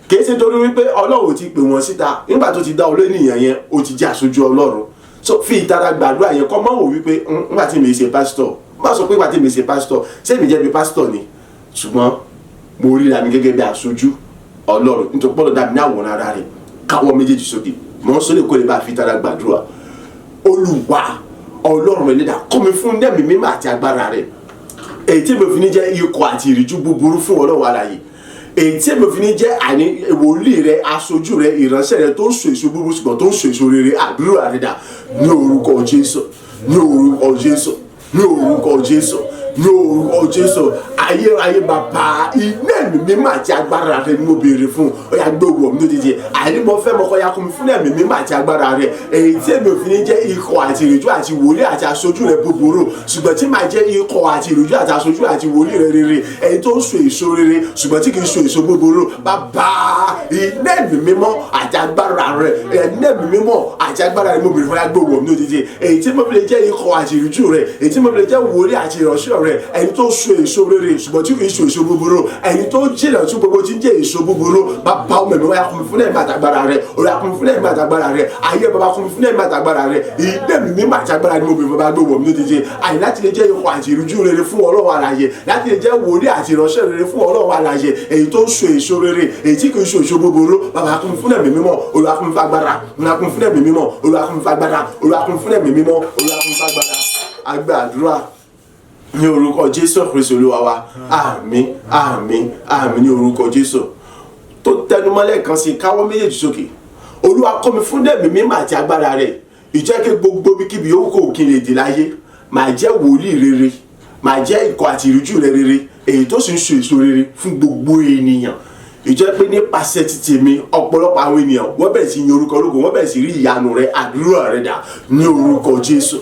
A: kìí ṣe torí wípé Ọlọ́run ti pè wọ́n síta nígbà tó ti dá olóyìnìyàn yẹn ó ti jẹ́ aṣojú Ọlọ́run so fi ìtara gbàdúrà yẹn kọ́ mọ́ wò wípé nígbà tí mi ṣe pásítọ̀ má sọ pé nígbà tí mi ṣe pásítọ̀ ṣé mi jẹ́ bí pásítọ̀ ni ṣùgbọ́n mo ríra mi gẹ́gẹ́ bí aṣojú Ọlọ́run nítorí pọ́lọ́ dàbí ní àwòrán ara rẹ̀ káwọ́ méjèèjì sókè mọ́ sólè kó lè bá fi ìtara gbàdúrà. Olúwa Ọlọ́run Ẹlẹ́dàá kọ́ mi fún ẹ̀mí mímọ́ àti agbára rẹ̀ èyí tí mo fi ní jẹ́ ikọ̀ àti ìríjú búburú fún Ọlọ́run alààyè èyí tí mo fi ní jẹ́ àní wòlíì rẹ aṣojú rẹ ìránṣẹ́ rẹ tó ń so èso búburú ṣùgbọ́n tó ń so èso rere. Àdúrà rẹ̀ dà ní orúkọ Jésù ní orúkọ Jésù ní orúkọ Jésù ní orúkọ Jésù. Ayérayé bàbá iná ẹ̀mí mímọ́ àti agbára rẹ ni mo béèrè fún ọ̀yà gbé wọ̀ mí lójijì àní mo fẹ́ mọ́kọ́ ya kún mi fún ẹ̀mí mímọ́ àti agbára rẹ èyí tí èmi ò fi ní jẹ́ ikọ̀ àti ìrìjú àti wòlíì àti aṣojú rẹ búburú ṣùgbọ́n tí màá jẹ́ ikọ̀ àti ìrìjú àti aṣojú àti wòlíì rẹ rere èyí tó ń so èso rere ṣùgbọ́n tí kì í so èso búburú. Bàbá iná ẹ̀mí mímọ́ àti agbára rẹ iná ẹ̀mí mímọ́ àti agbára rẹ mo béèrè fún ọ̀yà gbé wọ̀ mí lójijì èyí tí mo fi lè jẹ́ ikọ̀ àti ìrìjú rẹ èyí tí mo fi lè jẹ́ wòlíì àti ìránṣẹ́ rẹ̀, ẹni tó so èso rere ṣùgbọ́n tí kì í so èso búburú, ẹni tó jìnà tí gbogbo tí ń jẹ́ èso búburú. Bàbá ọmọ mi wáyà kún mi fún ẹ̀mí àtàgbára rẹ̀, olúwa kún mi fún ẹ̀mí àtàgbára rẹ̀, ayé bàbá kún mi fún ẹ̀mí àtàgbára rẹ̀, ìdẹ́mi mímọ́ àtàgbára ni mo bèrè bàbá gbé wọ̀ mí lójijì. Àyè láti lè jẹ́ ikọ̀ àti ìrújú rere fún Ọlọ́run alààyè, láti lè jẹ́ wòlíì àti ìránṣẹ́ rere fún Ọlọ́run alààyè, èyí tó ń so èso rere, èyí tí kì í so èso búburú. Bàbá kún mi fún ẹ̀mí mímọ́, olúwa kún mi fún agbára, olúwa kún mi fún ẹ̀mí mímọ́, olúwa kún mi fún agbára, olúwa kún mi fún ẹ̀mí mímọ́, olúwa kún mi fún agbára. A gba àdúrà ní orúkọ Jésù Kristi Olúwa wa. Àmín, àmín, àmín ní orúkọ Jésù. Tó tẹnumọ́lẹ̀ kan sí káwọ́ méjèèjì sókè. Olúwa kọ́ mi fún ẹ̀mí mímọ́ àti agbára rẹ̀. Ìjẹ́ kí gbogbo bíkíbi yòówù kó kí n lè dé láyé, màá jẹ́ wòlíì rere, màá jẹ́ ikọ̀ àti ìrújú rẹ̀ rere, èyí tó sì ń so èso rere fún gbogbo ènìyàn. Ìjẹ́ pé nípasẹ̀ títì mi ọ̀pọ̀lọpọ̀ àwọn ènìyàn wọ́n bẹ̀rẹ̀ sí yin orúkọ Ológo, wọ́n bẹ̀rẹ̀ sí rí ìyanu rẹ̀, àdúrà rẹ̀ dà ní orúkọ Jésù,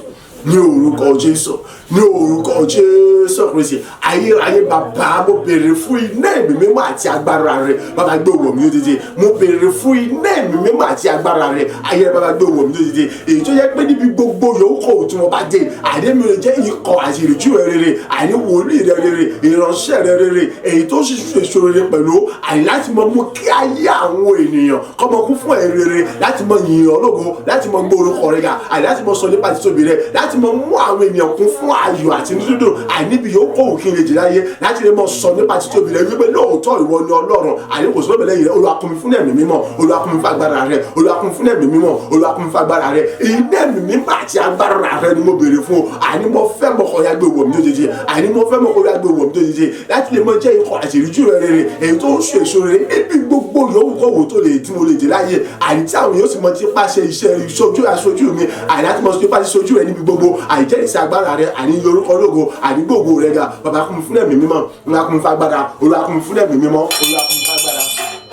A: ní orúkọ Jésù, ní orúkọ Jésù Kristi. Ayérayé bàbá, mo béèrè fún iná ẹ̀mí mímọ́ àti agbára rẹ̀, bàbá gbé wọ̀ mí lójijì. Mo béèrè fún iná ẹ̀mí mímọ́ àti agbára rẹ̀, ayé bàbá gbé wọ̀ mí lójijì. Èyí tó yẹ pé níbi gbogbo yòókù tí wọ́n bá dé, àdé mi lè jẹ́ ikọ̀ àti ìrújú rẹ̀ rere, àní wòlíì rẹ̀ rere, ìránṣẹ́ rẹ̀ rere, èyí tó sì so èso rere pẹ̀lú, àní láti mọ mú kí ayé àwọn ènìyàn kọ́ mọ kún fún ẹ̀rí rere, láti mọ yìn ọ́ lógo, láti mọ gbé orúkọ rẹ̀ ga, àní láti mọ sọ nípa títóbi rẹ̀, láti mọ mú àwọn ènìyàn kún fún ayọ̀ àti dídùn, àníbi yòókù òkè lè jì láyé, láti lè mọ sọ nípa títóbi rẹ̀ wípé lóòótọ́ ìwọ ni Ọlọ́run, àní kò sọ́dọ̀ lẹ́yìn rẹ̀. Olúwa kún mi fún ẹ̀mí mímọ́, Olúwa kún mi fún agbára rẹ̀, Olúwa kún mi fún ẹ̀mí mímọ́, Olúwa kún mi fún agbára rẹ̀. Iná ẹ̀mí mímọ́ àti agbára rẹ̀ ni mo béèrè fún. Àní mo fẹ́ mọ̀kọ́ ya gbé wọ̀ mí lójijì, àní mo fẹ́ mọ̀kọ́ ya gbé wọ̀ mí lójijì, láti lè mọ jẹ́ ikọ̀ àti ìrújú rẹ̀ rere, èyí tó ń so èso rere níbi gbogbo yòówù kọ́ wò tó lè tí mo lè dé láyé. Àní tí àwọn yóò sì mọ tí pàṣẹ iṣẹ́ ìṣojú aṣojú mi, àní láti mọ sí pàṣẹ ìṣojú rẹ̀ níbi gbogbo, àìjẹ́rìísí agbára rẹ̀, àní orúkọ Ológo, àní gbogbo rẹ̀ ga. Bàbá kún mi fún ẹ̀mí mímọ́, Olúwa kún mi fún agbára, Olúwa kún mi fún ẹ̀mí mímọ́, Olúwa kún mi fún agbára.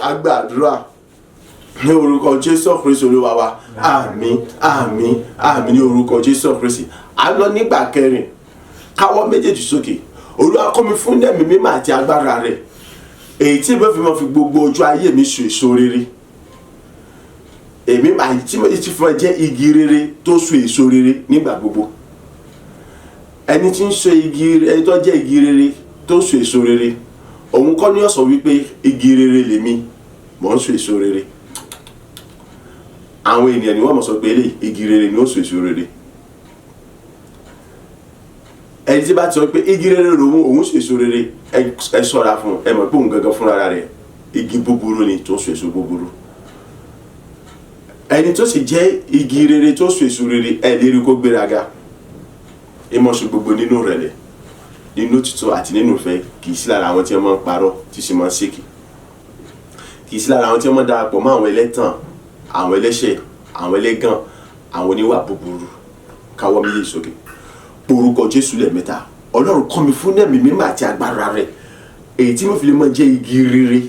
A: A gba àdúrà ní orúkọ Jésù Kristi Olúwa wa. Àmín, àmín, àmín ní orúkọ Jésù Kristi. A lọ nígbà kẹrin, káwọ́ méjèèjì sókè. Olúwa kún mi fún ẹ̀mí mímọ́ àti agbára rẹ̀, èyí tí mo fi mọ fi gbogbo ojú ayé mi so èso rere. Èmi máa tí mo ti fún ẹ jẹ́ igi rere tó so èso rere nígbà gbogbo. Ẹni tí ń so igi, ẹni tó jẹ́ igi rere tó so èso rere, òun kọ́ ni ó sọ wípé igi rere lèmi, mò ń so èso rere. Àwọn ènìyàn ni wọ́n mọ̀ sọ pé eléyìí igi rere ni ó so èso rere. Ẹni tí bá ti sọ pé igi rere lòun, òun so èso rere, ẹ ṣọ́ra fún, ẹ mọ̀ pé òun gangan fúnra rẹ̀ igi búburú ni tó so èso búburú. Ẹni tó sì jẹ́ igi rere tó so èso rere, ẹ lè rí kó gbéraga. Ìmọ̀ ṣe gbogbo nínú ìrẹ̀lẹ̀, nínú òtítọ́ àti nínú ìfẹ́, kì í sí lára àwọn tí wọ́n máa ń parọ́ tí sì máa ń ṣèké, kì í sí lára àwọn tí wọ́n máa ń darapọ̀ mọ́ àwọn ẹlẹ́tàn, àwọn ẹlẹ́ṣẹ̀, àwọn ẹlẹ́gàn, àwọn oníwà búburú. Káwọ́ méjèèjì sókè. Orúkọ Jésù lẹ́ẹ̀mẹ́ta. Ọlọ́run kọ́ mi fún ẹ̀mí mímọ́ àti agbára rẹ̀, èyí tí mo fi lè máa jẹ́ igi rere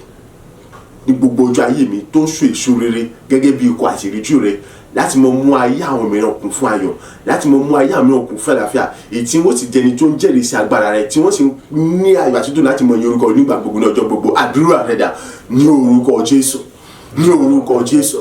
A: ní gbogbo ọjọ́ ayé mi tó ń so èso rere gẹ́gẹ́ bí ikọ̀ àti ìríjú rẹ̀, láti mọ mú ayé àwọn mìíràn kún fún ayọ̀, láti mọ mú ayé àwọn mìíràn kún fún àlàáfíà, èyí tí wọ́n sì jẹni tó ń jẹ́rìí sí agbára rẹ̀, tí wọ́n sì ní ayọ̀ àti dùn láti mọ iye orúkọ nígbà gbogbo ní ọjọ́ gbogbo. Àdúrà rẹ̀ dà ní orúkọ Jésù, ní orúkọ Jésù,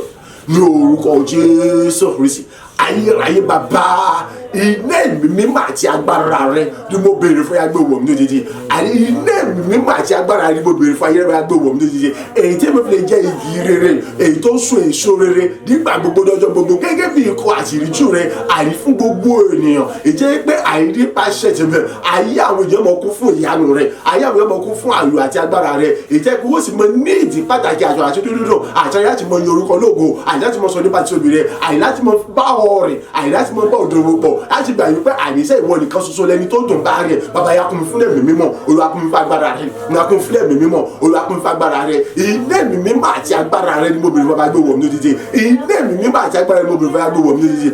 A: ní orúkọ Jésù Kristi. Ayérayé bàbá, iná ẹ̀mí mímọ́ àti agbára rẹ̀ ni mo béèrè fún agbé wọ̀ mí lójijì. Iná ẹ̀mí mímọ́ àti agbára rẹ̀ ni mo béèrè fún ayérayé agbé wọ̀ mí lójijì. Èyí tí mo fi lè jẹ́ igi rere, èyí tó ń so èso rere nígbà gbogbo lọ́jọ́ gbogbo gẹ́gẹ́ bí ikọ̀ àti ìríjú rẹ̀, àní fún gbogbo ènìyàn. Ìjẹ́ pé àìrí pàṣẹ tẹ̀mẹ̀, ayé àwọn èèyàn mọ̀ kún fún ìyanu rẹ̀, ayé àwọn èèyàn mọ̀ kún fún ayọ̀ àti agbára rẹ̀. Ìjẹ́ pé wọ́n sì mọ ní ìdí pàtàkì àjọ àti dúdú àti ayé láti mọ iye orúkọ Ológo, àti láti mọ sọ nípa títóbi rẹ̀, àti láti mọ bá ọ̀rẹ́, àti láti mọ bá òdòdó pọ̀, láti gbà wípé àníṣe ìwọ nìkan ṣoṣo lẹni tó dùn bá rẹ̀. Bàbá ya kún mi fún ẹ̀mí mímọ́, Olúwa kún mi fún agbára rẹ̀, Olúwa kún mi fún ẹ̀mí mímọ́, Olúwa kún mi fún agbára rẹ̀. Iná ẹ̀mí mímọ́ àti agbára rẹ̀ ni mo béèrè bàbá gbé wọ̀ mí lójijì. Iná ẹ̀mí mímọ́ àti agbára rẹ̀ ni mo béèrè bàbá gbé wọ̀ mí lójijì.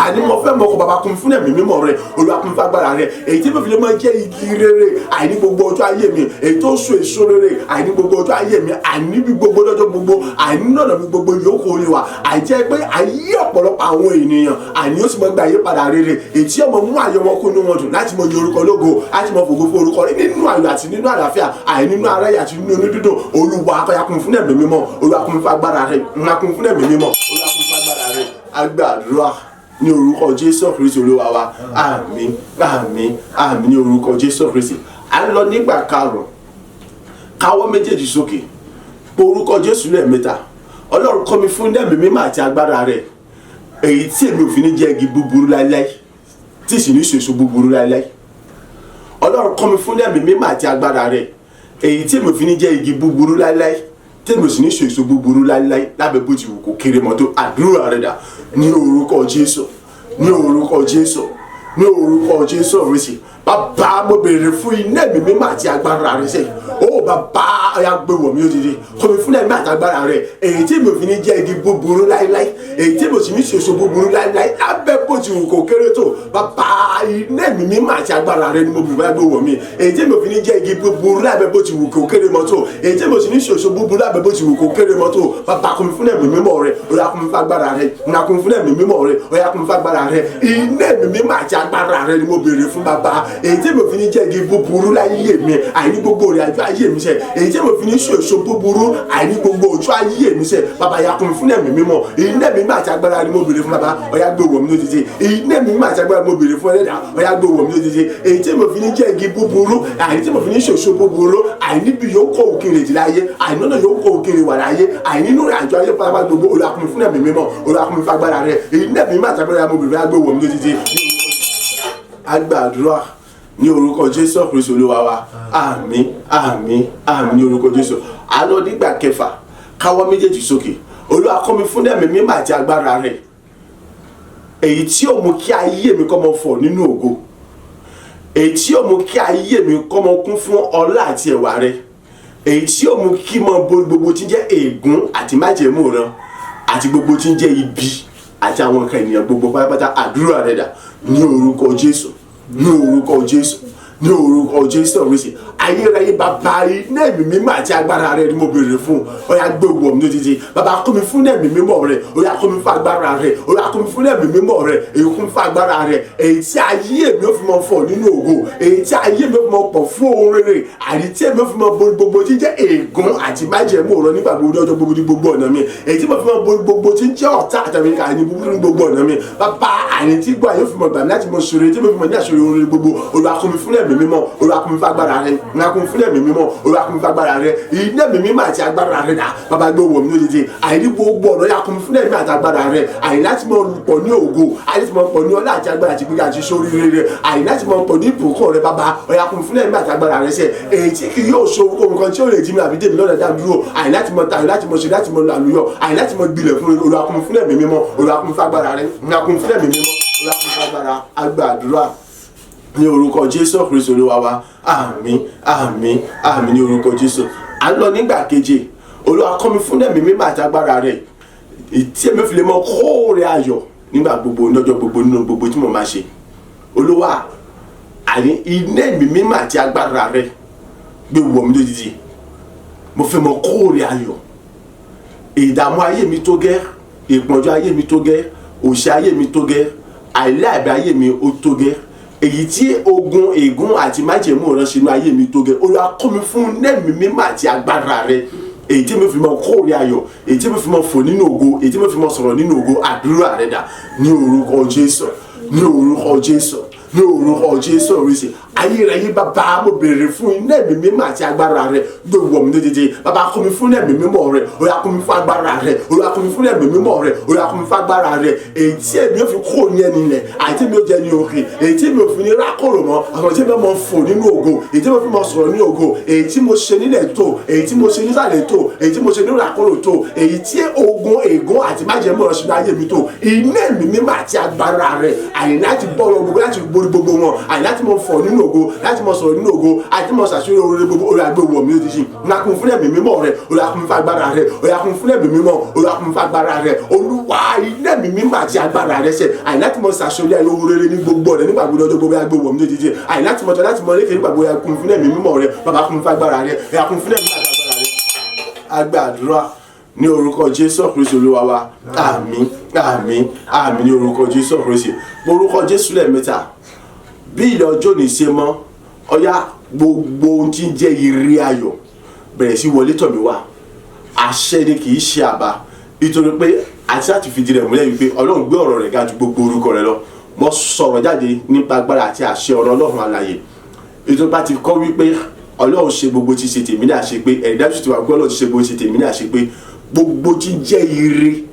A: Àní mo fẹ́ mọ̀kọ́ bàbá kún mi fún ẹ̀mí mímọ́ rẹ̀, Olúwa kún mi fún agbára rẹ̀, èyí tí mo fi lè máa jẹ́ igi rere, àní gbogbo ọjọ́ ayé mi, èyí tó so èso rere, àní gbogbo ọjọ́ ayé mi, àní bí gbogbo lọ́jọ́ gbogbo, àní náà bí gbogbo yòókù orí wa, àìjẹ́ pé ayé ọ̀pọ̀lọpọ̀ àwọn ènìyàn, àní ó sì mọ gba àyípadà rere, èyí tí ọmọ mú ayọ̀ wọn kún ní wọn dùn, láti mọ iye orúkọ Ológo, láti mọ fògo fún orúkọ rẹ̀ nínú ayọ̀ àti nínú àlàáfíà, àì nínú aráyè àti nínú onídùúdùn. Olúwa akọ́yà kún fún ẹ̀mí mímọ́, Olúwa kún fún agbára rẹ̀, ńlá kún fún ẹ̀mí mímọ́, Olúwa kún fún agbára rẹ̀. A gba àdúrà ní orúkọ Jésù Kristi Olúwa wa. Àmín àmín àmín ní orúkọ Jésù Kristi. À ń lọ nígbà karùn-ún, káwọ́ méjèèjì sókè, pé orúkọ Jésù lẹ́ẹ̀mẹ́ta. Ọlọ́run kọ́ mi fún ẹ̀mí mímọ́ àti agbára rẹ̀, èyí tí èmi ò fi ní jẹ́ igi búburú láíláí, tí sì ní ṣèso búburú láíláí. Ọlọ́run kọ́ mi fún ẹ̀mí mímọ́ àti agbára rẹ̀, èyí tí èmi ò fi ní jẹ́ igi búburú láíláí, tí èmi ò sì ní ṣèso búburú láíláí, lábẹ́ bó ti wù kó kéré mọ́ tó. Àdúrà rẹ̀ dà ní orúkọ Jésù, ní orúkọ Jésù, ní orúkọ Jésù Kristi. Bàbá, mo béèrè fún iná ẹ̀mí mímọ́ àti agbára rẹ̀ sẹ́yìn. Ó bàbá, ọ̀yá gbé wọ̀ mí lójijì, kọ́ mi fún ẹ̀mí àti agbára rẹ̀, èyí tí mi ò fi ní jẹ́ igi búburú láíláí, èyí tí mi ò sì ní ṣèso búburú láíláí, lábẹ́ bó ti wù kó kéré tó. Bàbá, iná ẹ̀mí mímọ́ àti agbára rẹ̀ ni mo bùrù gbé wọ̀ mí, èyí tí mi ò fi ní jẹ́ igi búburú lábẹ́ bó ti wù kó kéré mọ́ tó, èyí tí mi ò sì ní ṣèso búburú lábẹ́ bó ti wù kó kéré mọ́ tó. Bàbá, kọ́ mi fún ẹ̀mí mímọ́ rẹ̀, ọ̀yá kọ́ mi fún agbára rẹ̀, ọ̀yá kọ́ mi fún ẹ̀mí mímọ́ rẹ̀, ọ̀yá kọ́ mi fún agbára rẹ̀, iná ẹ̀mí mímọ́ àti agbára rẹ̀ ni mo béèrè fún bàbá, èyí tí mi ò fi ní jẹ́ igi búburú láyé mi, àìní gbogbo rẹ̀ àjọ ayé mi sẹ́, èyí tí mo fi ní ṣèso búburú, àìní gbogbo ojú ayé mi sẹ́. Bàbá, ya kún mi fún ẹ̀mí mímọ́, iná ẹ̀mí mímọ́ àti agbára ni mo béèrè fún bàbá, ọ̀yá gbé wọ̀ mí lójijì, iná ẹ̀mí mímọ́ àti agbára mo béèrè fún ẹlẹ́dàá, ọ̀yá gbé wọ̀ mí lójijì, èyí tí mo fi ní jẹ́ igi búburú, àìní tí mo fi ní ṣèso búburú, àìní bí yóò kó òkèrè jì láyé, àìní náà yóò kó òkèrè wà láyé, àìní nínú àjọ ayé pátápátá gbogbo. Olúwa kún mi fún ẹ̀mí mímọ́, Olúwa kún mi fún agbára rẹ̀, iná ẹ̀mí mímọ́ àti agbára mo béèrè, gbé wọ̀ mí lójijì. Àgbàdúrà ní orúkọ Jésù Kristi Olúwa wa. Àmín àmín àmín ní orúkọ Jésù. A lọ nígbà kẹfà, káwọ́ méjèèjì sókè. Olúwa kọ́ mi fún ẹ̀mí mímọ́ àti agbára rẹ̀, èyí tí ó mú kí ayé mi kó máa fọ̀ nínú ògo, èyí tí ó mú kí ayé mi kó máa kún fún ọlá àti ẹwà rẹ̀, èyí tí ó mú kí máa borí gbogbo tí ń jẹ́ ègún àti májẹ̀mú rẹ̀, àti gbogbo tí ń jẹ́ ibi àti àwọn nǹkan ènìyàn gbogbo pátápátá. Àdúrà rẹ̀ dà ní orúkọ Jésù, ní orúkọ Jésù, ní orúkọ Jésù Kristi. Ayérayé bàbá, iná ẹ̀mí mímọ́ àti agbára rẹ̀ ni mo béèrè fún, ọ̀yá gbé wọ̀ mí lójijì. Bàbá, kún mi fún ẹ̀mí mímọ́ rẹ̀, ọ̀yá kún mi fún agbára rẹ̀, ọ̀yá kún mi fún ẹ̀mí mímọ́ rẹ̀, èyí kún mi fún agbára rẹ̀, èyí tí ayé mi ò fi máa fọ̀ nínú ògo, èyí tí ayé mi ò fi máa pọ̀ fún ohun rere, àyí tí èmi ò fi máa borí gbogbo tí ń jẹ́ ègún àti májẹ̀mú rẹ̀ nígbà gbogbo ọjọ́ gbogbo ní gbogbo ọ̀nà mi, èyí tí mo fi máa borí gbogbo tí ń jẹ́ ọ̀tá àtàwọn àyè búburú ní gbogbo ọ̀nà mi. Bàbá, àyè tí gbọ́ àyè fi máa gbà mí láti mọ sọ̀rọ̀, tí mo fi máa ní àṣírí ohun rere gbogbo. Olúwa kún mi fún ẹ̀mí mímọ́, Olúwa kún mi fún agbára rẹ̀, Olúwa kún mi fún ẹ̀mí mímọ́, Olúwa kún mi fún agbára rẹ̀, iná ẹ̀mí mímọ́ àti agbára rẹ̀ dà. Bàbá, gbé wọ̀ mí lójijì, àìní gbogbo ọ̀nà ya kún mi fún ẹ̀mí àti agbára rẹ̀, àìní láti mọ pọ̀ ní ògo, àìní láti mọ pọ̀ ní ọlá àti agbára àti gbígbà àti sórí rere, àìní láti mọ pọ̀ ní ìbùkún rẹ̀. Bàbá, ọ̀yá kún mi fún ẹ̀mí àti agbára rẹ̀ sẹ́, èyí tí kì yóò so nǹkan tí ó lè jí mi àbí dèmi lọ́dà dá dúró, àìní láti mọ tàyè, láti mọ ṣe, láti mọ làlùyọ, àìní láti mọ gbilẹ̀ fún rere. Olúwa kún mi fún ẹ̀mí mímọ́, Olúwa kún mi fún agbára rẹ̀, Olúwa kún mi fún ẹ̀mí mímọ́, Olúwa kún mi fún agbára. Àgbàdúrà ní orúkọ Jésù Kristi Olúwa wa. Àmín àmín àmín ní orúkọ Jésù. À ń lọ nígbà keje. Olúwa kọ́ mi fún ẹ̀mí mímọ́ àti agbára rẹ̀, tí èmi fi lè mọ kóòrè ayọ̀ nígbà gbogbo, lọ́jọ́ gbogbo, nínú gbogbo tí mo máa ṣe. Olúwa, àní iná ẹ̀mí mímọ́ àti agbára rẹ̀ gbé wọ̀ mí lójijì. Mo fẹ́ mọ kóòrè ayọ̀. Ìdààmú ayé mi tó gẹ́, ìpọ́njú ayé mi tó gẹ́, òṣì ayé mi tó gẹ́, àìláàbí ayé mi ó tó gẹ́, èyí tí ogun ègún àti májẹ̀mú rẹ̀ sínú ayé mi tó gẹ́. Olúwa kọ́ mi fún ẹ̀mí mímọ́ àti agbára rẹ̀, èyí tí mo fi mọ kóòrè ayọ̀, èyí tí mo fi mọ fò nínú ògo, èyí tí mo fi mọ sọ̀rọ̀ nínú ògo. Àdúrà rẹ̀ dà ní orúkọ Jésù, ní orúkọ Jésù, ní orúkọ Jésù Kristi. Ayérayé bàbá, mo béèrè fún iná ẹ̀mí mímọ́ àti agbára rẹ̀, gbé wọ̀ mí lójijì. Bàbá, kún mi fún ẹ̀mí mímọ́ rẹ̀, Olúwa kún mi fún agbára rẹ̀, Olúwa kún mi fún ẹ̀mí mímọ́ rẹ̀, Olúwa kún mi fún agbára rẹ̀, èyí tí èmi ò fi kó ní ẹni ilẹ̀, àti èmi ò jẹ ní òkè, èyí tí èmi ò fi ní rákòrò mọ́, àwọn tí èmi ò fò nínú ògo, èyí tí mo fi mọ sọ̀rọ̀ ní ògo, èyí tí mo ṣe nílẹ̀ tó, èyí tí mo ṣe nísàlẹ̀ tó, èyí tí mo ṣe ní rákòrò tó, èyí tí ogun ègún àti májẹ̀mú rẹ̀ sínú ayé mi tó. Iná ẹ̀mí mímọ́ àti agbára rẹ̀, àyè láti bọ́ lọ gbogbo, láti borí gbogbo wọn, àyè láti mọ fọ̀ nínú ògo, láti mọ sọ̀rọ̀ nínú ògo, àti mọ ṣàṣírí oore gbogbo. Olúwa gbé wọ̀ mí lójijì. Olúwa kún mi fún ẹ̀mí mímọ́ rẹ̀, Olúwa kún mi fún agbára rẹ̀, Olúwa kún mi fún ẹ̀mí mímọ́, Olúwa kún mi fún agbára rẹ̀. Olúwa, iná ẹ̀mí mímọ́ àti agbára rẹ̀ sẹ́, àyè láti mọ ṣàṣírí ayé oore ní gbogbo ọ̀rẹ́ nígbà gbogbo ọjọ́ gbogbo. Olúwa gbé wọ̀ mí lójijì. Àyè láti mọ tọ́, láti mọ lékè nígbà gbogbo. Olúwa kún mi fún ẹ̀mí mímọ́ rẹ̀, bàbá kún mi fún agbára rẹ̀, Olúwa kún mi fún ẹ̀mí àti agbára rẹ̀. Àgbàdúrà ní orúkọ Jésù Kristi Olúwa wa. Àmín àmín àmín ní orúkọ Jésù Kristi. Orúkọ Jésù lẹ́ẹ̀mẹ́ta. Bí ilẹ̀ ọjọ́ ní ṣe mọ́, ọ̀yá gbogbo ohun tí ń jẹ́ ire ayọ̀ bẹ̀rẹ̀ sí wọlé tọ̀ mí wá. Àṣẹ ni kì í ṣe àbá, nítorí pé àti láti fìdí rẹ̀ múlẹ̀ wípé Ọlọ́run gbé ọ̀rọ̀ rẹ̀ ga ju gbogbo orúkọ rẹ̀ lọ. Mo sọ̀rọ̀ jáde nípa agbára àti àṣẹ ọ̀rọ̀ Ọlọ́run alààyè. Ètò bá ti kọ́ wípé Ọlọ́run ṣe gbogbo tí ṣe tèmi ní àṣepé, ẹ̀rí dájú ti wà pé Ọlọ́run ti ṣe gbogbo tí ṣe tèmi ní àṣepé, gbogbo tí ń jẹ́ ire,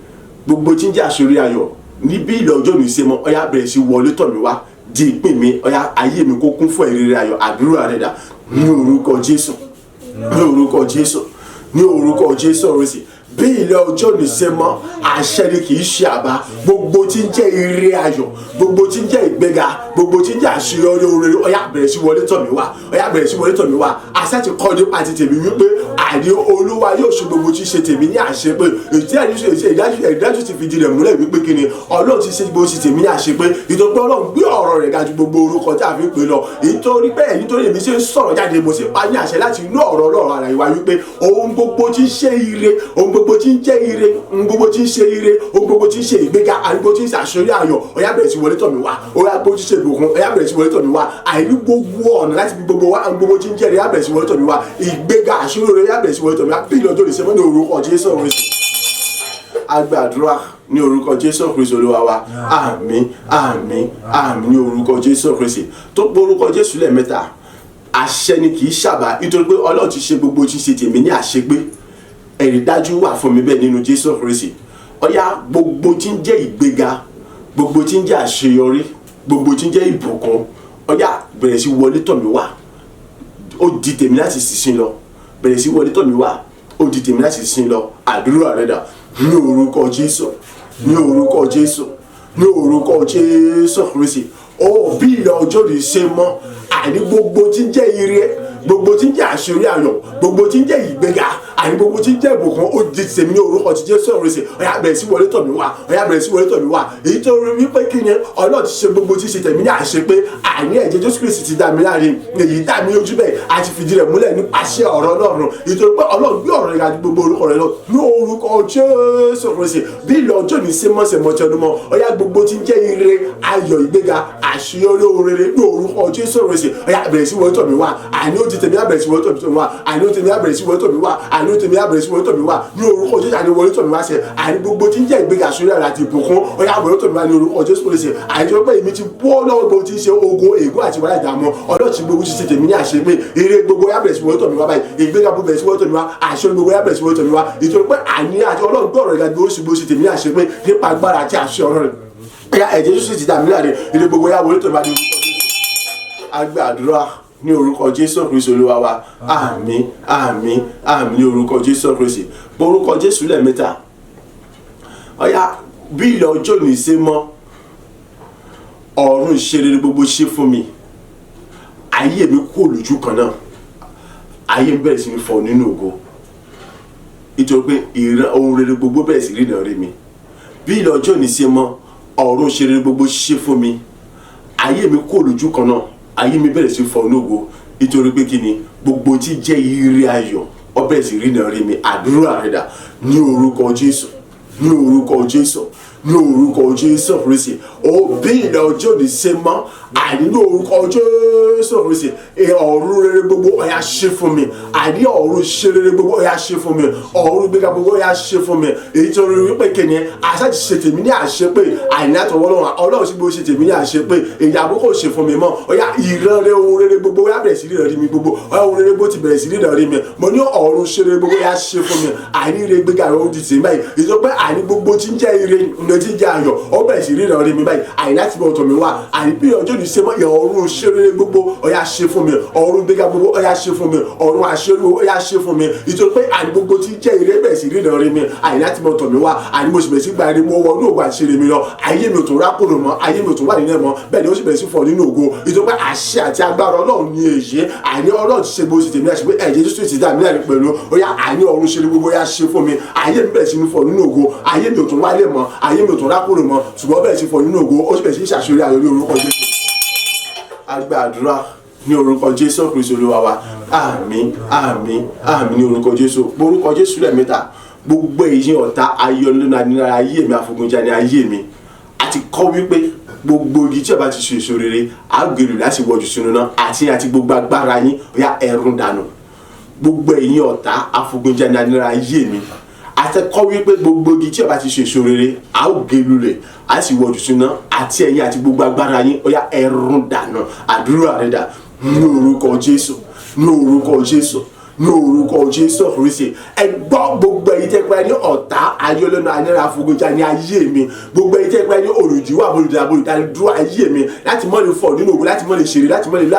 A: gbogbo tí ń jẹ́ àṣírí ayọ̀ níbí ilẹ̀ ọjọ́ mi ṣe mọ́, ọ̀yá bẹ̀rẹ̀ sí wọlé tọ̀ mí wá, di ìpín mi, ọ̀yá ayé mi kó kún fún ìrírí ayọ̀. Àdúrà rẹ̀ dà ní orúkọ Jésù, ní orúkọ Jésù, ní orúkọ Jésù ọ̀rọ̀ sí. Bí ilẹ̀ ọjọ́ ní ṣe mọ́, àṣẹ ni kì í ṣe àbá. Gbogbo tí ń jẹ́ ire ayọ̀, gbogbo tí ń jẹ́ ìgbéga, gbogbo tí ń jẹ́ àṣeyọrí oore, ọ̀yá bẹ̀rẹ̀ sí wọlé tọ̀ mí wá, ọ̀yá bẹ̀rẹ̀ sí wọlé tọ̀ mí wá. Àṣẹ ti kọ́ nípa ti tèmi wípé àní Olúwa yóò ṣe gbogbo tí ṣe tèmi ní àṣepé. Ìdájú ti fìdí rẹ̀ múlẹ̀ wípé kí ni Ọlọ́run ti ṣe gbogbo tí tèmi ní àṣepé. Nítorí pé Ọlọ́run gbé ọ̀rọ̀ rẹ̀ ga ju gbogbo orúkọ tí a fi ń pè lọ. Nítorí bẹ́ẹ̀, nítorí èmi ṣe ń sọ̀rọ̀ jáde, mo sì pa ní àṣẹ láti inú ọ̀rọ̀ Ọlọ́run alààyè wá wípé ohun gbogbo tí ń ṣe ire, ohun gbogbo tí ń jẹ́ ire, ohun gbogbo tí ń ṣe ire, ohun gbogbo tí ń ṣe ìgbéga, àgbogbo tí ń ṣe àṣírí ayọ̀, ọ̀yá bẹ̀rẹ̀ sí wọlé tọ̀ mí wá. Ọ̀yá gbogbo tí ń ṣe ìbùkún, ọ̀yá bẹ̀rẹ̀ sí wọlé tọ̀ mí wá. Àìní gbogbo ọ̀nà láti fi gbogbo wá, gbogbo tí ń jẹ́ ire, ọ̀yá bẹ̀rẹ̀ sí wọlé tọ̀ mí wá. Ìgbéga àṣírí oore, ọ̀yá bẹ̀rẹ̀ sí wọlé tọ̀ mí wá. Bí ìlọ́jọ́ lè ṣe mọ́ ní orúkọ Jésù Kristi. A gbàdúrà ní orúkọ Jésù Kristi Olúwa wa. Àmín, àmín, àmín ní orúkọ Jésù Kristi. Tó pé orúkọ Jésù lẹ́ẹ̀mẹ́ta, àṣẹ ni kì í ṣàbá, nítorí pé Ọlọ́run ti ṣe gbogbo tí ṣe tèmi ní àṣepé. Ẹ̀rí dájú wà fún mi bẹ́ẹ̀ nínú Jésù Kristi. Ọ̀yá gbogbo tí ń jẹ́ ìgbéga, gbogbo tí ń jẹ́ àṣeyọrí, gbogbo tí ń jẹ́ ìbùkún, ọ̀yá bẹ̀rẹ̀ sí wọlé tọ̀ mí wá. Ó di tèmi láti sísìn lọ. Bẹ̀rẹ̀ sí wọlé tọ̀ mí wá. Ó di tèmi láti sísìn lọ. Àdúrà rẹ̀ dà ní orúkọ Jésù, ní orúkọ Jésù, ní orúkọ Jésù Kristi. Ó bí ilẹ̀ ọjọ́ lè ṣe mọ́, àní gbogbo tí ń jẹ́ ire, gbogbo tí ń jẹ́ àṣírí ayọ̀, gbogbo tí ń jẹ́ ìgbéga, àní gbogbo tí ń jẹ́ ìbùkún, ó di tèmi ní orúkọ ti Jésù Kristi. Ọ̀yá bẹ̀rẹ̀ sí wọlé tọ̀ mí wá, ọ̀yá bẹ̀rẹ̀ sí wọlé tọ̀ mí wá. Èyí tó rí wípé kí ni Ọlọ́run ti ṣe gbogbo tí ṣe tèmi ní àṣepé, àní ẹ̀jẹ̀ Jésù Kristi ti dá mi láre, èyí dá mi ojú bẹ́ẹ̀ àti fìdí rẹ̀ múlẹ̀ nípasẹ̀ ọ̀rọ̀ Ọlọ́run. Nítorí pé Ọlọ́run gbé ọ̀rọ̀ rẹ̀ ga gbogbo orúkọ rẹ̀ lọ ní orúkọ Jésù Kristi. Bí ilẹ̀ ọjọ́ ní sẹ́mọ́sẹ̀mọ́ tẹnumọ́, ọ̀yá gbogbo tí ń jẹ́ ire, ayọ̀, ìgbéga, àṣeyọrí oore ní orúkọ Jésù Kristi. Ọ̀yá bẹ̀rẹ̀ sí wọlé tọ̀ mí wá, àní ó ti tèmi bẹ̀rẹ̀ sí wọlé tọ̀ mí wá, àní ó tèmi bẹ̀rẹ̀ sí wọlé tọ̀ mí wá, àní ó tèmi bẹ̀rẹ̀ sí wọlé tọ̀ mí wá ní orúkọ Jésù. Àní wọlé tọ̀ mí wá sẹ́, àní gbogbo tí ń jẹ́ ìgbéga, àṣeyọrí àti ìbùkún, ọ̀yá wọlé tọ̀ mí wá ní orúkọ Jésù Kristi. Àní tó pé èmi ti bọ́ lọ́wọ́ gbogbo tí ń ṣe ogun, ègún àti wàhálà ìdààmú. Ọlọ́run ti gbogbo tí ṣe tèmi ní àṣepé, ire gbogbo ọ̀yá bẹ̀rẹ̀ sí wọlé tọ̀ mí wá báyìí, ìgbéga gbogbo bẹ̀rẹ̀ sí wọlé tọ̀ mí wá, àṣeyọrí gbogbo ọ̀yá bẹ̀rẹ̀ sí wọlé tọ̀ mí wá. Nítorí pé àní àti Ọlọ́run gbọ́ ọ̀rọ̀ ìgbà gbogbo ṣùgbọ́n ṣe tèmi ní àṣepé nípa agbára àti àṣẹ ọ̀rọ̀ rẹ̀. Ẹ̀yà ẹ̀jẹ̀ Jésù ti dà mí láre, ire gbogbo ọ̀yá wọlé tọ̀ mí wá ní orúkọ Jésù. A gbàdúrà ní orúkọ Jésù Kristi Olúwa wa. Àmín, àmín, àmín ní orúkọ Jésù Kristi. Orúkọ Jésù lẹ́ẹ̀mẹ́ta. Ọ̀yá bí ilẹ̀ ọjọ́ ní ṣe mọ́, ọ̀run ṣe rere gbogbo ṣe fún mi. Ayé mi kú olójú kan náà. Ayé mi bẹ̀rẹ̀ sí ní fọ́ nínú ògo. Nítorí pé ìran ohun rere gbogbo bẹ̀rẹ̀ sí rí náà rí mi. Bí ilẹ̀ ọjọ́ ní ṣe mọ́, ọ̀run ṣe rere gbogbo ṣe fún mi. Ayé mi kú olójú kan náà. Ayé mi bẹ̀rẹ̀ sí fọ́ nínú ògo. Nítorí pé kí ni gbogbo tí jẹ́ ire ayọ̀, ó bẹ̀rẹ̀ sí rí náà rí mi. Àdúrà rẹ̀ dà ní orúkọ Jésù, ní orúkọ Jésù, ní orúkọ Jésù Kristi. Ó bí ilẹ̀ ọjọ́ ní ṣe mọ́, àní ní orúkọ Jésù Kristi. Ọ̀run rere gbogbo ọ̀yá ṣe fún mi, àní ọ̀run ṣe rere gbogbo ọ̀yá ṣe fún mi, ọ̀run gbéga gbogbo ọ̀yá ṣe fún mi. Èyí tó rí wípé kẹ́ni àṣà ti ṣe tèmi ní àṣepé, àní àtọwọ́ Ọlọ́run sì gbogbo ṣe tèmi ní àṣepé, èyí àbúkò ṣe fún mi mọ́. Ọ̀yá ìran rere ohun rere gbogbo ọ̀yá bẹ̀rẹ̀ sí rí rí mi gbogbo, ọ̀yá ohun rere gbogbo ti bẹ̀rẹ̀ sí rí rí mi. Mo ní ọ̀run ṣe rere gbogbo ọ̀yá ṣe fún mi, àní ire gbéga rẹ̀ ó di tèmi báyìí. Èyí tó pé àní gbogbo tí ń jẹ́ ire, ìran tí ń jẹ́ ayọ̀, ó bẹ̀rẹ̀ sí rí rí mi báyìí. Àní láti bọ̀ ọ̀tọ̀ mi wá, àní bí ọjọ́ ní ṣe mọ́, ọ̀run ṣe rere gbogbo ọ̀yá ṣe fún mi, ọ̀run gbéga gbogbo ọ̀yá ṣe fún mi, ọ̀run àṣírí ọ̀yá ṣe fún mi. Nítorí pé àní gbogbo tí jẹ́ ire bẹ̀rẹ̀ sí rí rí mi, àní láti bọ̀ ọ̀tọ̀ mi wá, àní mo sì bẹ̀rẹ̀ sí gba ẹni mo wọ inú ògo àṣírí mi lọ. Ayé mi ò tún rákòrò mọ́, ayé mi ò tún wà nínú ẹ̀ mọ́, bẹ́ẹ̀ ni ó sì bẹ̀rẹ̀ sí fọ́ nínú ògo. Nítorí pé àṣẹ àti agbára Ọlọ́run ní èyí, àní Ọlọ́run ti ṣe bó ṣe tèmi àṣepé, ẹ̀jẹ̀ Jésù ti dà mí láre pẹ̀lú ọ̀yá àní ọ̀run ṣe gbogbo ọ̀yá ṣe fún mi. Ayé mi bẹ̀rẹ̀ sí fọ́ nínú ògo, ayé mi ò tún wálé mọ́, ayé mi ò tún rákòrò mọ́, ṣùgbọ́n bẹ̀rẹ̀ sí fọ́ nínú ògo, ó sì bẹ̀rẹ̀ sí ṣàṣírí ayọ̀ ní orúkọ Jésù. A gbàdúrà ní orúkọ Jésù Kristi Olúwa wa. Àmín, àmín, àmín ní orúkọ Jésù. Orúkọ Jésù lẹ́ẹ̀mẹ́ta. Gbogbo èyí ọ̀tá ayọ̀lẹ́nu ayé mi, àfọ̀gùnjà ní ayé mi. Àti kọ́ wípé gbogbo igi tí ẹ bá ti ṣe èso rere, á gbèrú láti wọ̀jù sínú náà, àti gbogbo agbára yín ọ̀yá ẹ̀rùn dànù. Gbogbo èyí ọ̀tá àfọ̀gùnjà ní ayé mi, àtẹkọ́ wípé gbogbo igi tí ó bá ti ṣe èso rere a ó gé lulẹ̀ a sì wọ jù síná àti ẹ̀yin àti gbogbo agbára yín ó yá ẹ̀rùn dànù àdúrà rẹ̀ dà ní orúkọ Jésù ní orúkọ Jésù ní orúkọ Jésù Kristi. ẹ gbọ́ gbogbo ẹ̀yin tẹ́ pé ní ọ̀tá ayọ́lẹ́nu anára afogojà ní ayé mi, gbogbo ẹ̀yin tẹ́ pé ní olùdíwọ́ olùdádúró ayé mi láti mọ́ lè fọ̀ nínú ògùn, láti mọ́ lè ṣeré, láti mọ́ lè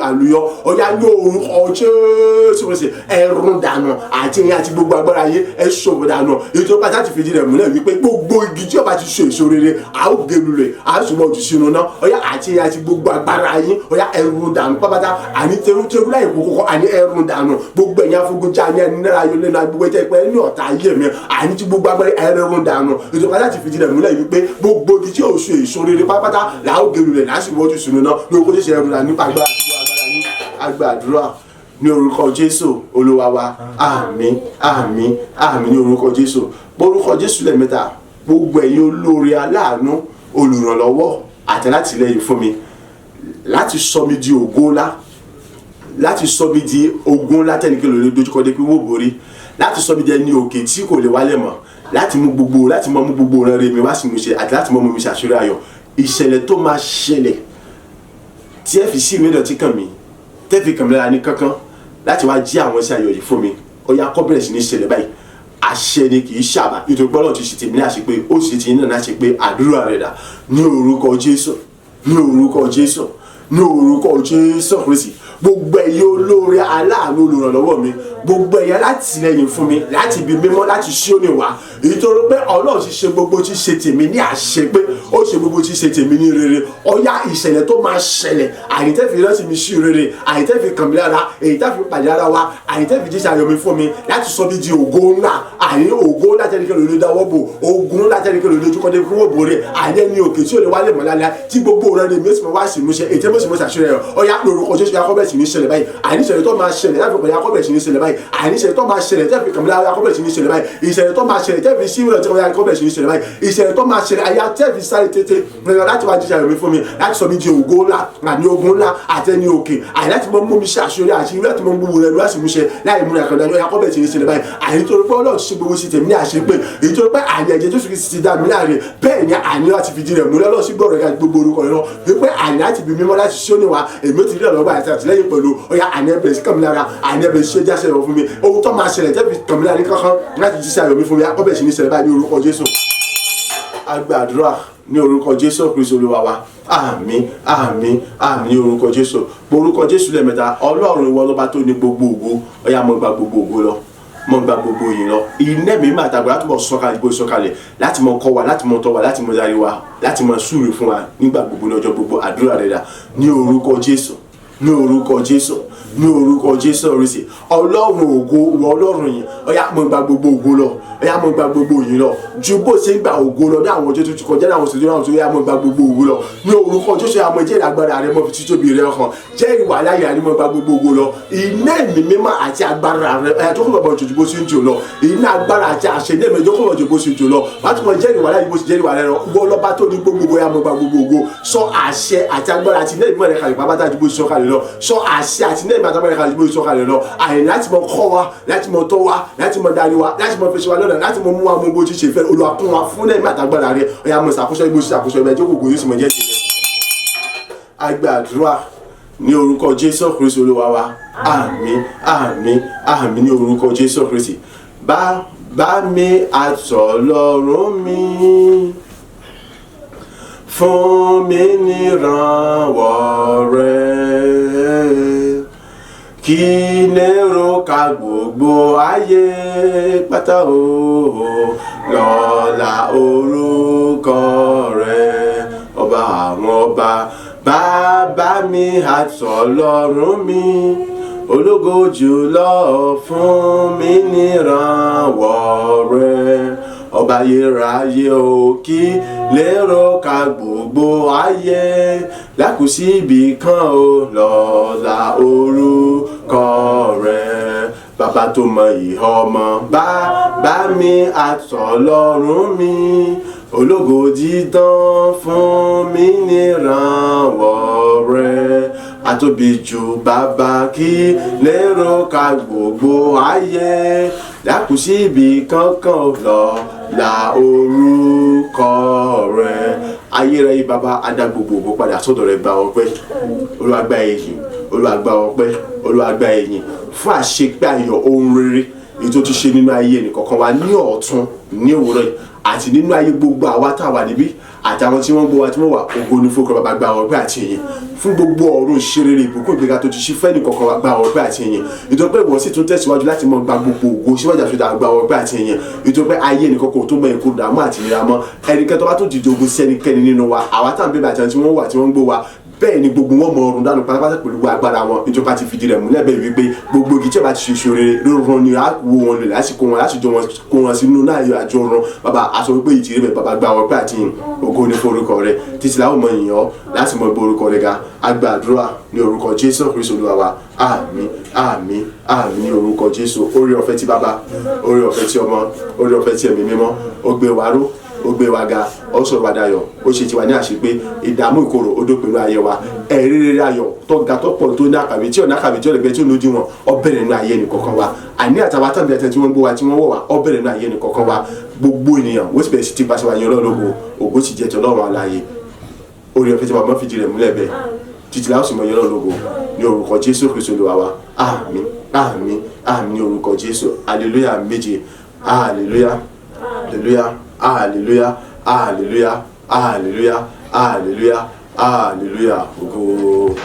A: àlùyọ ọ̀yá ní orúkọ Jésù Kristi ẹ̀rùn dànù àti ẹ̀yin àti gbogbo agbára ayé ẹ ṣòfò dànù. ètò pàtàkì fìdí rẹ̀ múlẹ̀ wípé gbogbo igi tí ó bá ti so èso rere a ó gé lulẹ̀ a ó sì mọ̀ jù sínú náà ọ̀yá àti ẹ̀yin àti gbogbo agbára ayé ọ̀yá ẹ̀rùn dànù pápátá àní tẹrútẹrú láì kókó àní ẹ̀rùn dànù gbogbo ẹ̀yin afogunjà ní ẹni náírà yóò lẹ́nu agbègbè tẹ́ pẹ́ ní ọ̀tá ayé mi àní tí gbogbo agbára ẹ̀rùn dànù. ètò pàtàkì fìdí rẹ̀ múlẹ̀ wípé gbogbo igi tí ó so èso rere pápátá là ó gé lulẹ̀ lásìkò ojú sínú náà ní okòó ṣẹṣẹ ẹ̀rùn dànù nípa agbàdúrà ní orúkọ Jésù Olúwa wa. àmín àmín àmín ní orúkọ Jésù. orúkọ Jésù lẹ́ẹ̀mẹ́ta. gbogbo ẹ̀yin olóore aláàánú olùrànlọ́wọ́ àtàlátìlẹ́yìn fún mi láti sọ mi di ògo ńlá, láti sọ mi di ogun ńlá tẹ́nikẹ́ lórí dojúkọ dé pé wò borí, láti sọ mi di ẹni òkè tí kò lè wálẹ̀ mọ́, láti mú gbogbo rere mi wá sí mi ṣe àti láti mú mi ṣàṣírí ayọ̀. ìṣẹ̀lẹ̀ tó máa ṣẹlẹ̀ tí ẹ fi sí ìwé ìdọ̀tí kàn mí tẹ́ fi kàn mí lára ní kankan láti wá jí àwọn iṣẹ́ ayọ̀ yìí fún mi ó yá kó bẹ̀rẹ̀ sí ní ṣẹlẹ̀ báyìí. àṣẹ ni kì í ṣàbà nítorí pé Ọlọ́run ti ṣe tèmi ní àṣepé ó sì ti yín náà láṣepé àdúrà rẹ̀ dà ní orúkọ Jésù ní orúkọ Jésù ní orúkọ Jésù Kristi. gbogbo ẹ̀yin olóore aláàánú olùrànlọ́wọ́ mi, gbogbo ẹ̀yin alátìlẹ́yìn fún mi láti ibi mímọ́ láti Síónì wá, èyí tó rò pé Ọlọ́run ti ṣe gbogbo tí ṣe tèmi ní àṣẹ pé ó ṣe gbogbo tí ṣe tèmi ní rere ọ̀yá ìṣẹ̀lẹ̀ tó máa ṣẹlẹ̀ àyítẹ́ fi rántí mi sí rere, àyítẹ́ fi kàn mí lára, èyí tá fi pàdé ara wa, àyítẹ́ fi jíṣẹ́ ayọ̀ mi fún mi láti sọ bí di ògo ńlá, àyè ògo ńlá tẹ́nikẹ́ lòdì dáwọ́ bò, ogun ńlá tẹ́nikẹ́ lòdì ojúkọ́ dé fún òbò rẹ̀, àyè ní òkè tí ò lè wálé mọ́ lálẹ́ tí gbogbo rẹ̀ ni mẹ́sìmọ́ wá sí ìmúṣẹ ètè mọ́sìmọ́ ṣàṣírí rẹ̀ ọ̀yá lórúkọ Jésù Yakọ́bẹ̀ sì ní ṣẹlẹ̀ báyìí. àìníṣẹ̀lẹ̀ tó máa ṣẹlẹ̀ láti pẹ̀lú Yakọ́bẹ̀ sì ní ṣẹlẹ̀ báyìí. àìníṣẹ̀lẹ̀ tó máa ṣẹlẹ̀ tẹ́fì kàmílà Yakọ́bẹ̀ sì ní ṣẹlẹ̀ báyìí. ìṣẹ̀lẹ̀ tó máa ṣẹlẹ̀ tẹ́fì símìlẹ̀ tí Yakọ́bẹ̀ sì ní ṣẹlẹ̀ báyìí. ìṣẹ̀lẹ̀ tó máa ṣẹlẹ̀ àyà tẹ́fì sáré tètè láti wá jíṣẹ́ rẹ̀ mi fún mi láti sọ mi di ògo ńlá àní ogun ńlá àtẹni òkè àyè láti mọ mú mi ṣe àṣeyọrí àti láti mọ gbogbo rẹ̀ lọ́wọ́ sì mú ṣe láì múra kan dájọ́ Yakọ́bẹ̀ sì ní ṣẹlẹ̀ báyìí. àyè tó pé Ọlọ́run ṣe gbogbo sí tèmi ní àṣẹ pé èyí tó pé àyè ẹ̀jẹ̀ Jésù Kristi ti dá mi láàrin bẹ́ẹ̀ ni àní láti fi di rẹ̀ múlẹ̀ Ọlọ́run sì gbọ́rọ̀ ká gbogbo orúkọ rẹ̀ lọ wípé àní láti bí mímọ́ láti Síónì wá èmi ó ti rí ọ̀lọ́gbà àti àtìlẹ́yìn pẹ̀lú ọ̀yà àní ẹ̀bẹ̀rẹ̀ sí kàmí lára àní ẹ̀bẹ̀rẹ̀ sí jáṣẹ́ rẹ̀ fún mi ohun tó máa ṣẹlẹ̀ tẹ́bi kàmí lára ní kankan láti jíṣẹ́ ayọ̀ mi fún mi Yakọ́bẹ̀ sì ní ṣẹlẹ̀ báyìí ní orúkọ Jésù. agbàdúrà ní orúkọ Jésù Kristi Olúwa wa. àmín àmín àmín ní orúkọ Jésù. orúkọ Jésù lẹ́ẹ̀mẹ́ta. Ọlọ́run ìwọ lọ́ba tó ní gbogbo ògo ọ̀yà mo gba gbogbo ògo lọ, mo gba gbogbo yìí lọ. iná mi máa tàgbà láti mọ sọ̀kalẹ̀ bó sọ̀kalẹ̀ láti mọ kọ́ wa, láti mọ tọ́ wa, láti mọ darí wa, láti mọ súre fún wa nígbà gbogbo lọ́jọ́ gbogbo. àdúrà rẹ̀ dà ní orúkọ Jésù ní orúkọ Jésù ní orúkọ Jésù Kristi. Ọlọ́run ògo wọ Ọlọ́run yìí ọ̀yà mo gba gbogbo ògo lọ, ọ̀yà mo gba gbogbo yìí lọ ju bó ṣe ń gba ògo lọ ní àwọn ọjọ́ tó ti kọjá ní àwọn ọ̀sẹ̀ tó náà tó yà mo gba gbogbo ògo lọ ní orúkọ Jésù. àmọ́ jẹ́rìí agbára rẹ mọ́ fi títóbi rẹ hàn, jẹ́rìí wà láyé àní mo gba gbogbo ògo lọ. iná ẹ̀mí mímọ́ àti agbára rẹ ẹ̀yà tó kọ̀ bọ̀ jù bó ṣe ń jò lọ, iná agbára àti àṣẹ ní ẹ̀mí tó kọ̀ bọ̀ jù bó ṣe ń jò lọ. wàá tún mọ jẹ́rìí wà láyé bó ṣe jẹ́rìí wà lẹ́rọ wọ́n lọ́ba tó ní gbogbo ọ̀yà mo gba gbogbo ògo. sọ àṣẹ àti agbára àti iná ìmọ̀ rẹ̀ kalẹ̀ pàápàá ju bó ṣe sọ kalẹ̀ lọ, sọ àṣẹ àti iná ìmọ̀ àtàwọn rẹ̀ kalẹ̀ ju bó ṣe sọ kalẹ̀ lọ. àyè láti mọ kọ́ wa, láti mọ tọ́ wa, láti mọ darí wa, láti mọ fẹsẹ̀ wa lọ́nà, láti mọ mú wa mú bó ti ṣe fẹ́ Olúwa kún wa fún lẹ́yìn àtàgbàrà rẹ̀ ọ̀yà mọ̀ ṣàkóso igbó ṣàkóso ẹgbẹ́ jókòó yóò sì mọ̀ jẹ́ tirẹ̀. agbàdúrà ní orúkọ Jésù Kristi Olúwa wa. àmín àmín àmín ní orúkọ Jésù Kristi. bá mi àtọ̀lọ́run mi fún mi nírànwọ́ rẹ̀ kí lérò ká gbogbo ayé pátá o lọ́lá orúkọ rẹ̀ ọba àwọn ọba. bàbá mi àtọ̀lọ́run mi ológo jùlọ fún mi nírànwọ́ rẹ̀ ọba ayérayé o kí lérò ká gbogbo ayé lákùsí ibì kan o lọ́lá orúkọ rẹ̀. bàbá tó mọ ìhà ọmọ bá mi àtọ̀lọ́run mi ológo dídán fún mi nírànwọ́ rẹ̀ àtóbi jù bàbá kí lérò ká gbogbo ayé dákun síbi kankan lọ la orúkọ rẹ ayérayé bàbá adá gbogbo padà sọ́dọ̀ rẹ gba ọpẹ́ Olúwa gba ìyìn Olúwa gba ọpẹ́ Olúwa gba ìyìn fún àṣepé ayọ̀ ohun rere èyí tó ti ṣe nínú ayé ẹnìkọ̀ọ̀kan wa ní ọ̀tún ní òwúrọ̀ yìí àti nínú ayé gbogbo àwa tá a wà níbí àtàwọn tí wọ́n gbọ́ wa tí wọ́n wà ògo ní fún bàbá gba ọpẹ́ àti ìyìn fún gbogbo ọ̀run ìṣerere ìbùkún ìgbéga tó ti ṣí fẹ́ nìkọ̀ọ̀kan wa gba ọpẹ́ àti ìyìn nítorí pé ìwọ sì tún tẹ̀síwájú láti mọ gba gbogbo ògo síwájú àfihàn gba ọpẹ́ àti ìyìn nítorí pé ayé ẹnìkọ̀ọ̀kan tó mọ èkó dààmú àti ìnira mọ́ ẹnikẹ́ni tó bá tún dìde ogun sí ẹnikẹ́ni nínú wa àwa tá à ń bèbè àti àwọn tí wọ́n wà tí wọ́n ń gbọ́ wa bẹ́ẹ̀ ni gbogbo wọn mọ ọrùn dànù pátápátá pẹ̀lú agbára wọn nítorí ti fìdí rẹ̀ múlẹ̀ bẹ́ẹ̀ wípé gbogbo igi tí a bá ti ṣe ṣoore lórun ni a wo wọn lè lásìkò wọn láti jọ wọn kó wọn sínú náà yọ àjọ ọrùn bàbá aṣọ wípé ìjìrì rẹ bàbá gba ọpẹ́ àti ògo ní forúkọ rẹ títí láwọn mọ ìyàn láti mọ ibo orúkọ rẹ ga agbàdúrà ní orúkọ Jésù Kristi Olúwa wa àmín àmín àmín ní orúkọ Jésù oore ọ̀fẹ́ tí bàbá oore ọ̀fẹ́ tí ọmọ oore ọ̀fẹ́ tí ẹ̀mí mímọ́ ó gbé wa ró ó gbé wa ga ó sọ̀rọ̀ wa dayọ̀ ó ṣe tiwa ní àṣepé ìdààmú ìkorò ó dópin ní ayé wa ẹ̀rí rere ayọ̀ tó ga tó pọ̀ tó ní àkàbí tí ò ní àkàbí tí ò lè gbẹ tí ò lójú wọn ó bẹ̀rẹ̀ ní ayé ẹnìkọ̀ọ̀kan wa àní àtàwọn àtàbí àtẹ tí wọ́n gbó wa tí wọ́n wọ̀ wá ó bẹ̀rẹ̀ ní ayé ẹnìkọ̀ọ̀kan wa gbogbo ènìyàn wọ́n sì bẹ̀rẹ̀ sí ti pàṣẹ wa yẹn lọ́lọ́gbò ògo sì jẹ́ tọ́lọ́run aláyé orí ọ̀fẹ́ tí wọ́n máa fi di rẹ̀ múlẹ̀ bẹ́ẹ̀ títí láwọn sì mọ yẹn lọ́lọ́gbò ní orúkọ Jésù Kristi Olúwa wa àmín àmín àmín ní orúkọ Jésù hallelujah méje hallelujah hallelujah hallelujah hallelujah hallelujah hallelujah hallelujah ògo.